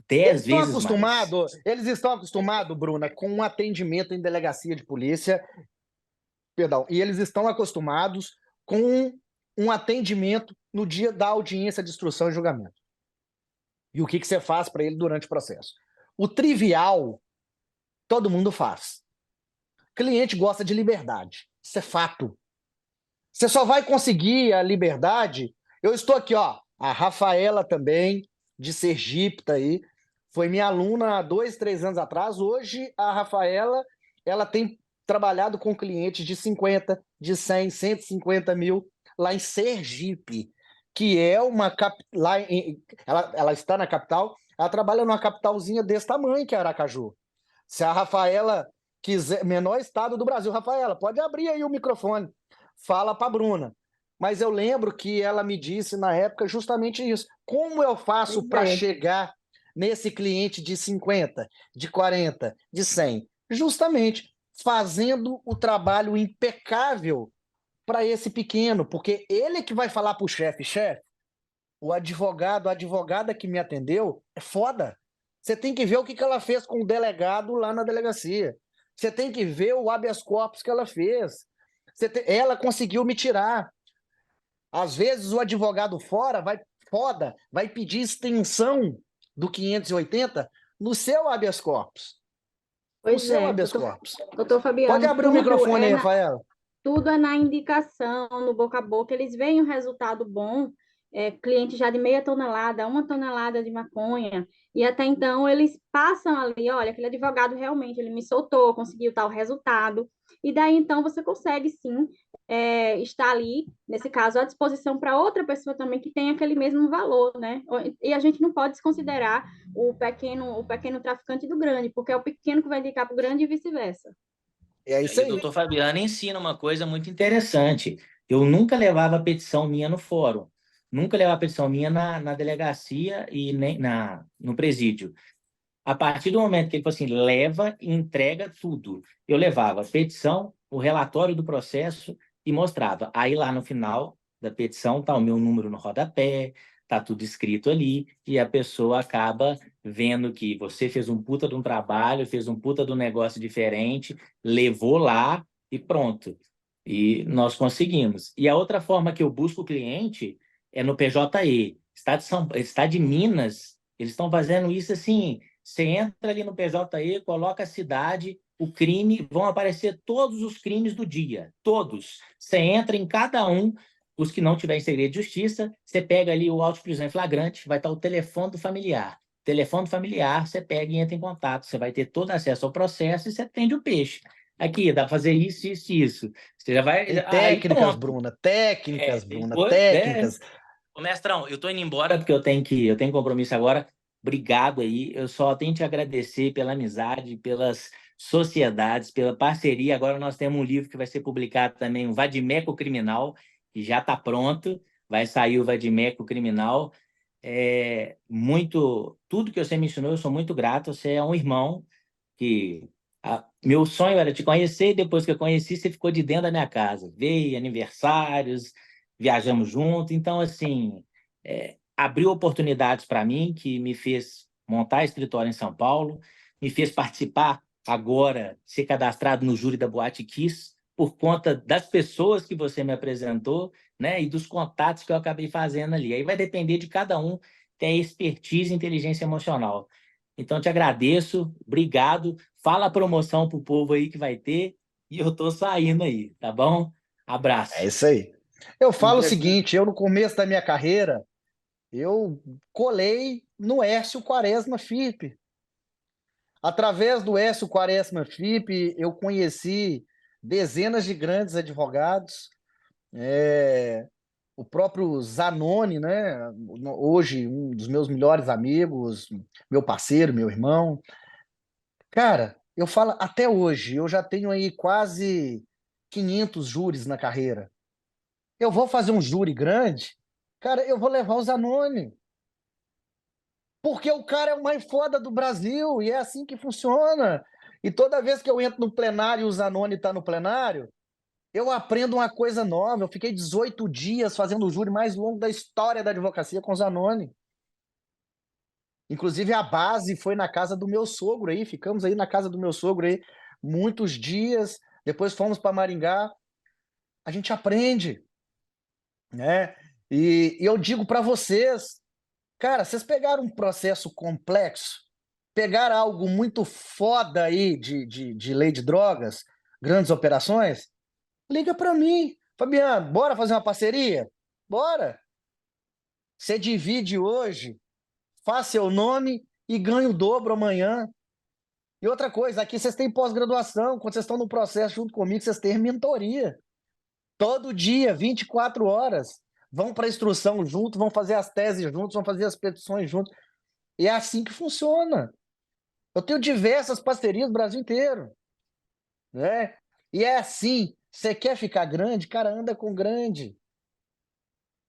10 vezes mais. Eles estão acostumados, Bruna, com um atendimento em delegacia de polícia, perdão, e eles estão acostumados com um atendimento no dia da audiência de instrução e julgamento. E o que você faz para ele durante o processo? O trivial, todo mundo faz. Cliente gosta de liberdade. Isso é fato. Você só vai conseguir a liberdade... Eu estou aqui, ó, a Rafaela também, de Sergipe, tá aí. Foi minha aluna há 2, 3 anos atrás. Hoje, a Rafaela, ela tem trabalhado com clientes de 50, de 100, 150 mil lá em Sergipe, que é uma lá ela está na capital, ela trabalha numa capitalzinha desse tamanho que é Aracaju. Se a Rafaela quiser, menor estado do Brasil, Rafaela, pode abrir aí o microfone, fala para a Bruna. Mas eu lembro que ela me disse na época justamente isso. Como eu faço para chegar nesse cliente de 50, de 40, de 100? Justamente fazendo o trabalho impecável para esse pequeno, porque ele que vai falar para o chefe, o advogado, a advogada que me atendeu é foda. Você tem que ver o que ela fez com o delegado lá na delegacia. Você tem que ver o habeas corpus que ela fez. Ela conseguiu me tirar. Às vezes o advogado vai pedir extensão do 580 no seu habeas corpus. O Pois seu é, habeas doutor, corpus. doutor Fabiano, Pode abrir o microfone aí, Rafaela. tudo é na indicação, no boca a boca, eles veem o resultado bom, cliente já de meia tonelada, 1 tonelada de maconha, e até então eles passam ali, olha, aquele advogado realmente, ele me soltou, conseguiu tal resultado, e daí então você consegue sim estar ali, nesse caso, à disposição para outra pessoa também que tem aquele mesmo valor, né? E a gente não pode desconsiderar o pequeno traficante do grande, porque é o pequeno que vai indicar para o grande e vice-versa. É isso E o aí. doutor Fabiano ensina uma coisa muito interessante. Eu nunca levava petição minha no fórum, nunca levava petição minha na delegacia e nem no presídio. A partir do momento que ele falou assim, leva e entrega tudo. Eu levava a petição, o relatório do processo e mostrava. Aí lá no final da petição tá o meu número no rodapé, tá tudo escrito ali, e a pessoa acaba vendo que você fez um puta de um trabalho, fez um puta de um negócio diferente, levou lá e pronto. E nós conseguimos. E a outra forma que eu busco o cliente é no PJE. Estado de Minas, eles estão fazendo isso assim. Você entra ali no PJE, coloca a cidade, o crime, vão aparecer todos os crimes do dia, todos. Você entra em cada um, os que não tiverem segredo de justiça, você pega ali o auto de prisão em flagrante, vai estar o telefone do familiar. Telefone do familiar, você pega e entra em contato, você vai ter todo acesso ao processo e você atende o peixe. Aqui, dá para fazer isso, isso e isso. Você já vai. Tem Aí técnicas, pronto. Bruna, técnicas, Bruna, Depois, técnicas. Ô, mestrão, eu tô indo embora porque eu tenho compromisso agora. Obrigado aí. Eu só tenho que te agradecer pela amizade, pelas sociedades, pela parceria. Agora nós temos um livro que vai ser publicado também, o Vadimeco Criminal, que já está pronto. Vai sair o Vadimeco Criminal. Tudo que você me ensinou, eu sou muito grato. Você é um irmão que meu sonho era te conhecer, e depois que eu conheci, você ficou de dentro da minha casa. Veio aniversários, viajamos juntos. Então, assim, abriu oportunidades para mim, que me fez montar escritório em São Paulo, me fez participar agora, ser cadastrado no júri da Boate Kiss, por conta das pessoas que você me apresentou, né, e dos contatos que eu acabei fazendo ali. Aí vai depender de cada um ter expertise e inteligência emocional. Então, te agradeço, obrigado. Fala a promoção pro povo aí que vai ter, e eu tô saindo aí, tá bom? É Abraço. isso aí. Eu falo o seguinte, eu no começo da minha carreira, eu colei no Écio Quaresma FIP. Através do Écio Quaresma FIP, eu conheci dezenas de grandes advogados, o próprio Zanoni, né? Hoje um dos meus melhores amigos, meu parceiro, meu irmão. Cara, eu falo até hoje, eu já tenho aí quase 500 júris na carreira. Eu vou fazer um júri grande, cara, eu vou levar o Zanoni. Porque o cara é o mais foda do Brasil e é assim que funciona. E toda vez que eu entro no plenário e o Zanoni está no plenário, eu aprendo uma coisa nova. Eu fiquei 18 dias fazendo o júri mais longo da história da advocacia com o Zanoni. Inclusive, a base foi na casa do meu sogro aí, ficamos aí na casa do meu sogro aí muitos dias, depois fomos para Maringá. A gente aprende, né? E eu digo para vocês, cara, vocês pegaram um processo complexo, pegaram algo muito foda aí de lei de drogas, grandes operações, liga para mim. Fabiano, bora fazer uma parceria? Bora! Você divide hoje, faz seu nome e ganha o dobro amanhã. E outra coisa, aqui vocês têm pós-graduação, quando vocês estão no processo junto comigo, vocês têm mentoria. Todo dia, 24 horas. Vão para a instrução junto, vão fazer as teses juntos, vão fazer as petições juntos. E é assim que funciona. Eu tenho diversas parcerias no Brasil inteiro, né? E é assim, você quer ficar grande? Cara, anda com grande.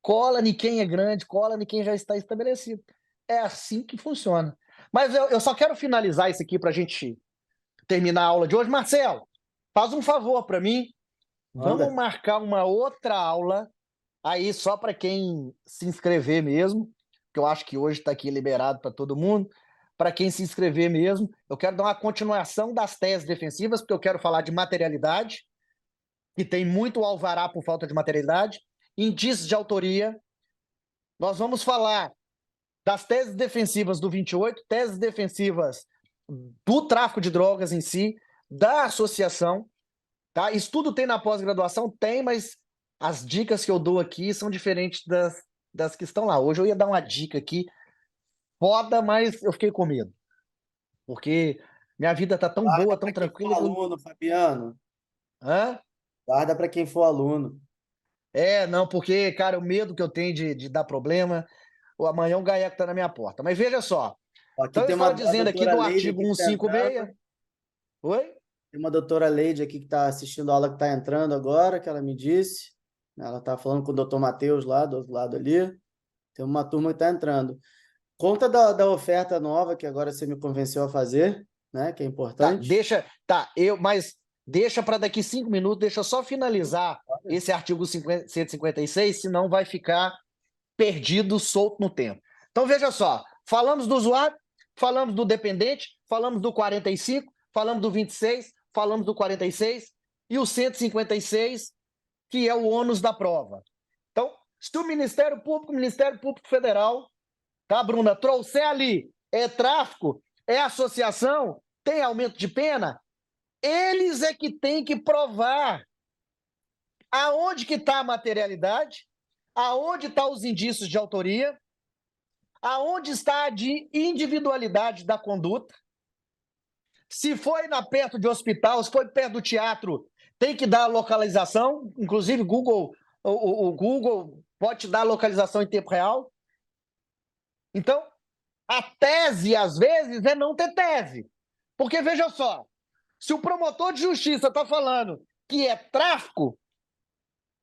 Cola em quem é grande, cola em quem já está estabelecido. É assim que funciona. Mas eu só quero finalizar isso aqui para a gente terminar a aula de hoje. Marcelo, faz um favor para mim. Vamos Manda. marcar uma outra aula aí só para quem se inscrever mesmo, que eu acho que hoje está aqui liberado para todo mundo. Para quem se inscrever mesmo, eu quero dar uma continuação das teses defensivas, porque eu quero falar de materialidade, que tem muito alvará por falta de materialidade, indícios de autoria. Nós vamos falar das teses defensivas do 28, teses defensivas do tráfico de drogas em si, da associação, tá? Isso tudo tem na pós-graduação? Tem, mas as dicas que eu dou aqui são diferentes das que estão lá. Hoje eu ia dar uma dica aqui, foda, mas eu fiquei com medo. Porque minha vida tá tão Guarda boa, tão para quem for tranquila. aluno, Fabiano. Hã? Guarda para quem for aluno. Não, porque, cara, o medo que eu tenho de dar problema, o amanhã o Gaeco tá na minha porta. Mas veja só, Ó, aqui então eu tem estava a dizendo aqui doutora do Leide artigo aqui que está 156. entrando. Oi? Tem uma doutora Leide aqui que está assistindo a aula que está entrando agora, que ela me disse. Ela está falando com o doutor Matheus lá, do outro lado ali. Tem uma turma que está entrando. Conta da oferta nova que agora você me convenceu a fazer, né? Que é importante. Mas deixa para daqui 5 minutos, deixa eu só finalizar esse artigo 156, senão vai ficar perdido, solto no tempo. Então veja só, falamos do usuário, falamos do dependente, falamos do 45, falamos do 26, falamos do 46 e o 156, que é o ônus da prova. Então, se o Ministério Público Federal, tá, Bruna, trouxer ali tráfico, associação, tem aumento de pena, eles é que têm que provar aonde que está a materialidade, aonde estão os indícios de autoria, aonde está a de individualidade da conduta. Se foi perto de hospital, se foi perto do teatro, tem que dar a localização, inclusive o Google pode te dar a localização em tempo real. Então, a tese, às vezes, é não ter tese. Porque, veja só, se o promotor de justiça está falando que é tráfico,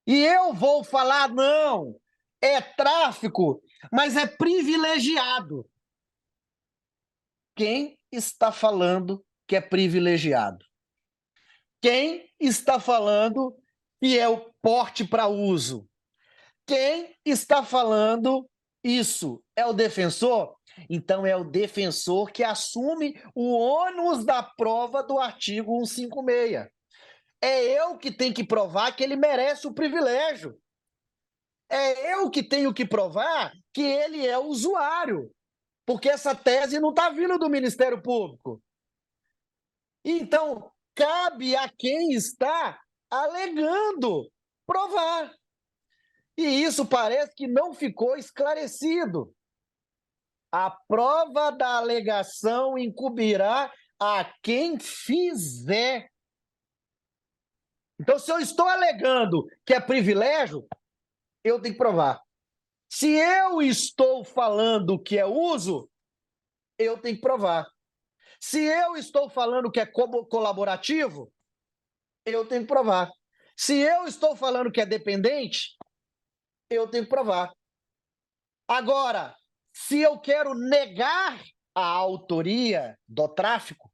e eu vou falar, não, é tráfico, mas é privilegiado. Quem está falando que é privilegiado? Quem está falando que é o porte para uso? Quem está falando isso? É o defensor? Então é o defensor que assume o ônus da prova do artigo 156. É eu que tenho que provar que ele merece o privilégio. É eu que tenho que provar que ele é usuário, porque essa tese não está vindo do Ministério Público. Então, cabe a quem está alegando provar. E isso parece que não ficou esclarecido. A prova da alegação incumbirá a quem fizer. Então, se eu estou alegando que é privilégio, eu tenho que provar. Se eu estou falando que é uso, eu tenho que provar. Se eu estou falando que é colaborativo, eu tenho que provar. Se eu estou falando que é dependente, eu tenho que provar. Agora, se eu quero negar a autoria do tráfico,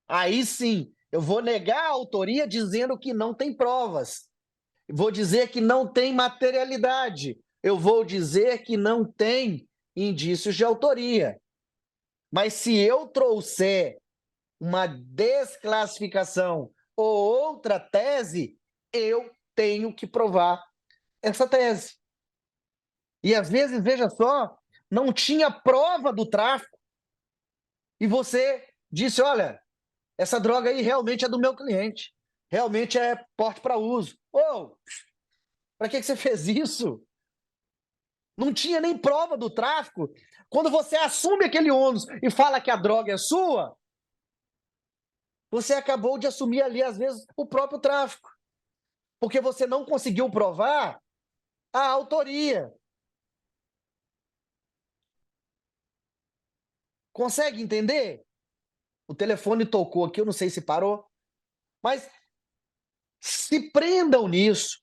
aí sim, eu vou negar a autoria dizendo que não tem provas. Vou dizer que não tem materialidade. Eu vou dizer que não tem indícios de autoria. Mas se eu trouxer uma desclassificação ou outra tese, eu tenho que provar essa tese. E às vezes, veja só, não tinha prova do tráfico e você disse, olha, essa droga aí realmente é do meu cliente, realmente é porte para uso. Para que você fez isso? Não tinha nem prova do tráfico. Quando você assume aquele ônus e fala que a droga é sua, você acabou de assumir ali, às vezes, o próprio tráfico. Porque você não conseguiu provar a autoria. Consegue entender? O telefone tocou aqui, eu não sei se parou. Mas se prendam nisso.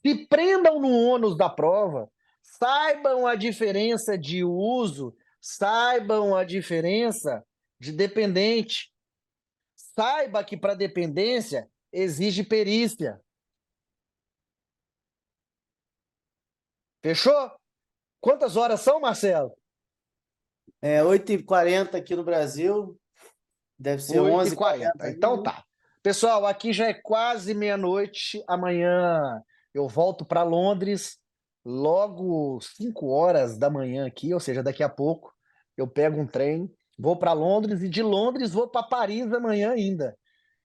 Se prendam no ônus da prova. Saibam a diferença de uso. Saibam a diferença de dependente. Saiba que para dependência exige perícia. Fechou? Quantas horas são, Marcelo? 8h40 aqui no Brasil. Deve ser 11h40. 8h40. Então tá. Pessoal, aqui já é quase meia-noite. Amanhã eu volto para Londres. Logo 5 horas da manhã aqui, ou seja, daqui a pouco, eu pego um trem, vou para Londres e de Londres vou para Paris amanhã ainda.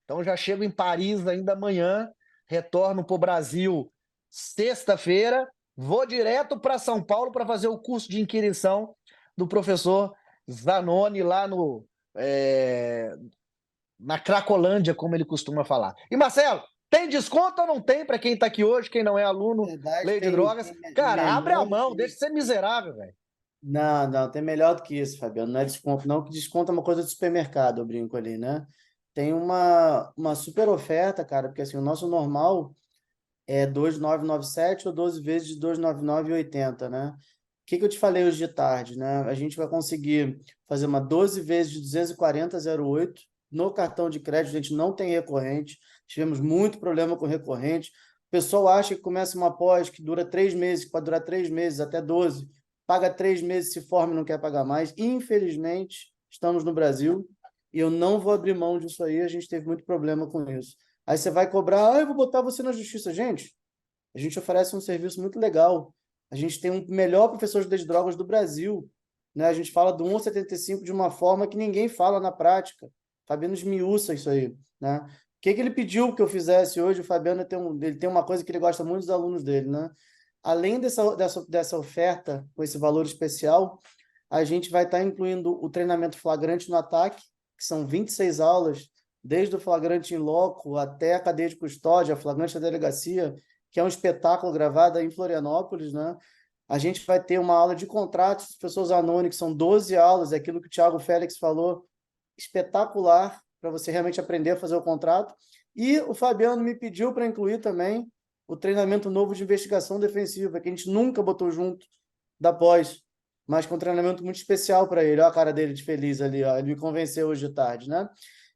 Então já chego em Paris ainda amanhã, retorno para o Brasil sexta-feira, vou direto para São Paulo para fazer o curso de inquirição do professor Zanoni lá na Cracolândia, como ele costuma falar. E Marcelo, tem desconto ou não tem para quem está aqui hoje, quem não é aluno, Na verdade, lei de tem, drogas? Cara, abre a melhor do mão, que deixa de ser miserável, velho. Não, não, tem melhor do que isso, Fabiano. Não é desconto, não, que desconto é uma coisa de supermercado, eu brinco ali, né? Tem uma super oferta, cara, porque assim, o nosso normal é 2.997 ou 12 vezes de 299,80, né? O que eu te falei hoje de tarde, né? A gente vai conseguir fazer uma 12 vezes de 240,08 no cartão de crédito, a gente não tem recorrente, tivemos muito problema com recorrente. O pessoal acha que começa uma pós que dura 3 meses, que pode durar 3 meses, até 12, paga 3 meses, se forma e não quer pagar mais. Infelizmente, estamos no Brasil e eu não vou abrir mão disso aí, a gente teve muito problema com isso. Aí você vai cobrar, eu vou botar você na justiça. Gente, a gente oferece um serviço muito legal. A gente tem um melhor professor de drogas do Brasil, né? A gente fala do 1,75 de uma forma que ninguém fala na prática. Fabiano esmiuça isso aí, né? O que ele pediu que eu fizesse hoje? O Fabiano ele tem uma coisa que ele gosta muito dos alunos dele, né? Além dessa oferta com esse valor especial, a gente vai estar incluindo o treinamento flagrante no ataque, que são 26 aulas, desde o flagrante in loco até a cadeia de custódia, a flagrante da delegacia, que é um espetáculo gravado em Florianópolis, né? A gente vai ter uma aula de contratos dos professores Zanoni, que são 12 aulas, é aquilo que o Thiago Félix falou, espetacular, para você realmente aprender a fazer o contrato. E o Fabiano me pediu para incluir também o treinamento novo de investigação defensiva, que a gente nunca botou junto da pós, mas com um treinamento muito especial para ele. Olha a cara dele de feliz ali, ó. Ele me convenceu hoje de tarde, né?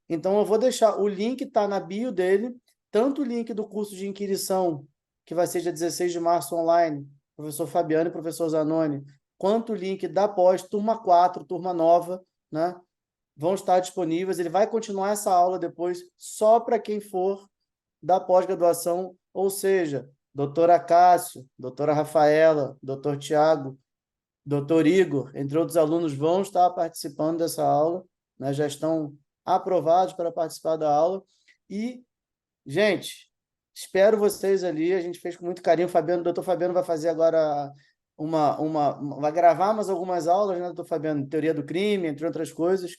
Então, eu vou deixar, o link está na bio dele, tanto o link do curso de inquirição, que vai ser dia 16 de março online, professor Fabiano e professor Zanoni, quanto o link da pós, turma 4, turma nova, né? Vão estar disponíveis. Ele vai continuar essa aula depois só para quem for da pós-graduação, ou seja, doutora Cássio, doutora Rafaela, doutor Tiago, doutor Igor, entre outros alunos, vão estar participando dessa aula, né? Já estão aprovados para participar da aula. E, gente, espero vocês ali. A gente fez com muito carinho. O doutor Fabiano vai fazer agora vai gravar mais algumas aulas, né, doutor Fabiano? Teoria do crime, entre outras coisas,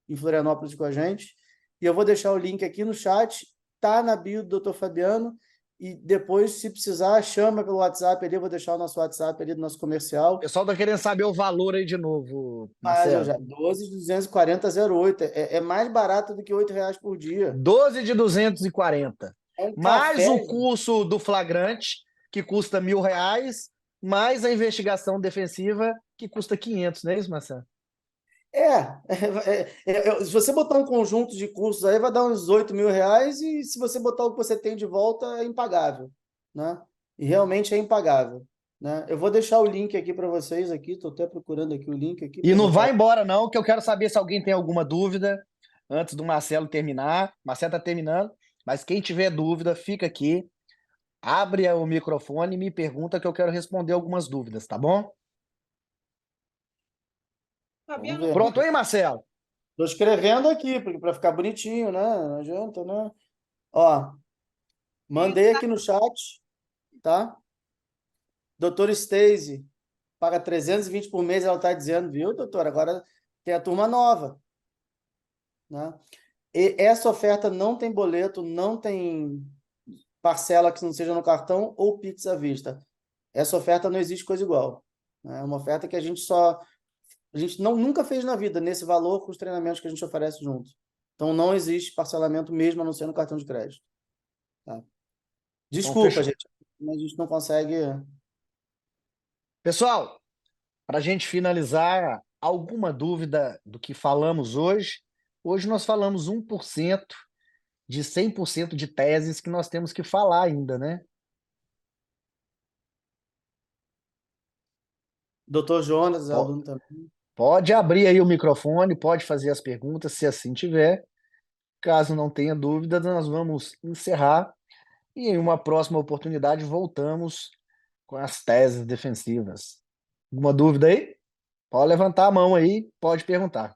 em Florianópolis com a gente. E eu vou deixar o link aqui no chat, tá na bio do doutor Fabiano. E depois, se precisar, chama pelo WhatsApp ali. Eu vou deixar o nosso WhatsApp ali do nosso comercial. O pessoal tá querendo saber o valor aí de novo, Mas Marcelo. já 12.240,08. É mais barato do que R$ 8 por dia. 12 de 240. É um Mais café, o gente. curso do flagrante, que custa R$ 1.000, mais a investigação defensiva, que custa 500, não é isso, Marcelo? Se você botar um conjunto de cursos aí, vai dar uns R$ 8.000, e se você botar o que você tem de volta, é impagável, né? E realmente é impagável, né? Eu vou deixar o link aqui para vocês aqui, estou até procurando aqui o link aqui E para não botar. vai embora, não, que eu quero saber se alguém tem alguma dúvida antes do Marcelo terminar. Marcelo está terminando, mas quem tiver dúvida, fica aqui, abre o microfone e me pergunta que eu quero responder algumas dúvidas, tá bom? Vamos Fabiano, ver. Pronto aí, Marcelo? Estou escrevendo aqui para ficar bonitinho, né? Não adianta, né? Ó, mandei aqui no chat, tá? Doutor Stacy, paga 320 por mês, ela está dizendo, viu, doutor? Agora tem a turma nova, né? E essa oferta não tem boleto, não tem parcela que não seja no cartão ou Pix à vista. Essa oferta não existe coisa igual, né? É uma oferta que a gente nunca fez na vida nesse valor com os treinamentos que a gente oferece junto. Então não existe parcelamento mesmo a não ser no cartão de crédito. Tá? Desculpa, fechou. gente, mas a gente não consegue. Pessoal, para a gente finalizar, alguma dúvida do que falamos hoje? Hoje nós falamos 1% de 100% de teses que nós temos que falar ainda, né? Doutor Jonas, Po- aluno também. Pode abrir aí o microfone, pode fazer as perguntas, se assim tiver. Caso não tenha dúvida, nós vamos encerrar e em uma próxima oportunidade voltamos com as teses defensivas. Alguma dúvida aí? Pode levantar a mão aí, pode perguntar.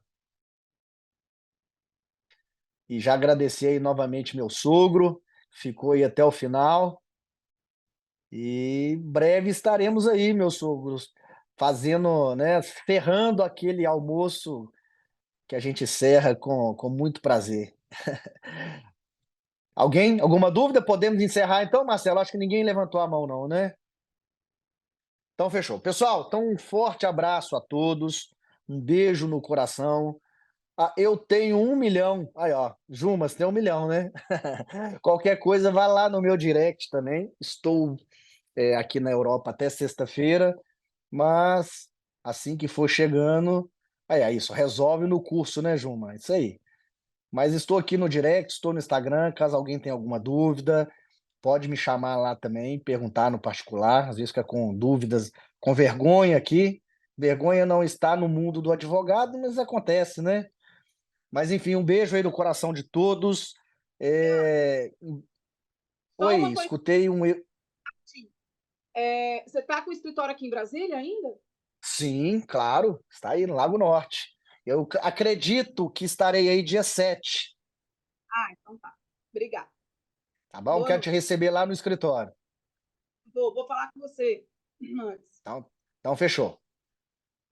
E já agradecer aí novamente meu sogro, ficou aí até o final. E breve estaremos aí, meus sogros, fazendo, né, ferrando aquele almoço que a gente serra com muito prazer. Alguém? Alguma dúvida? Podemos encerrar então, Marcelo? Acho que ninguém levantou a mão, não, né? Então, fechou. Pessoal, então um forte abraço a todos, um beijo no coração. Ah, eu tenho 1 milhão. Aí, ó, Juma, você tem 1 milhão, né? Qualquer coisa, vai lá no meu direct também. Estou aqui na Europa até sexta-feira, mas assim que for chegando. Aí, é isso, resolve no curso, né, Juma? Isso aí. Mas estou aqui no direct, estou no Instagram, caso alguém tenha alguma dúvida, pode me chamar lá também, perguntar no particular, às vezes fica com dúvidas, com vergonha aqui. Vergonha não está no mundo do advogado, mas acontece, né? Mas enfim, um beijo aí no coração de todos. Só Oi, uma coisa, escutei um. você está com o escritório aqui em Brasília ainda? Sim, claro, está aí no Lago Norte. Eu acredito que estarei aí dia 7, Ah, então tá. Obrigada. tá bom? Boa Quero te noite. receber lá no escritório. Vou falar com você antes. Então fechou.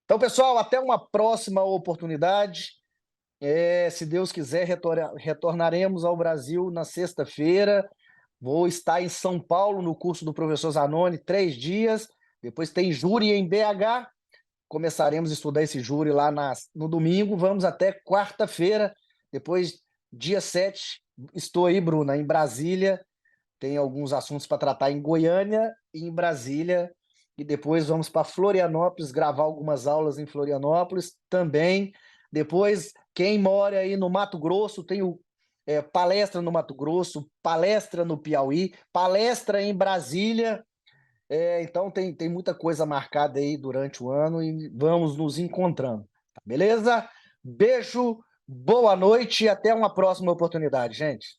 Então, pessoal, até uma próxima oportunidade. Se Deus quiser, retornaremos ao Brasil na sexta-feira. Vou estar em São Paulo no curso do professor Zanoni 3 dias. Depois tem júri em BH. Começaremos a estudar esse júri lá no domingo. Vamos até quarta-feira. Depois, dia 7, estou aí, Bruna, em Brasília. Tem alguns assuntos para tratar em Goiânia e em Brasília. E depois vamos para Florianópolis, gravar algumas aulas em Florianópolis também. Depois, quem mora aí no Mato Grosso, tem palestra no Mato Grosso, palestra no Piauí, palestra em Brasília. Então tem muita coisa marcada aí durante o ano e vamos nos encontrando. Tá, beleza? Beijo, boa noite e até uma próxima oportunidade, gente.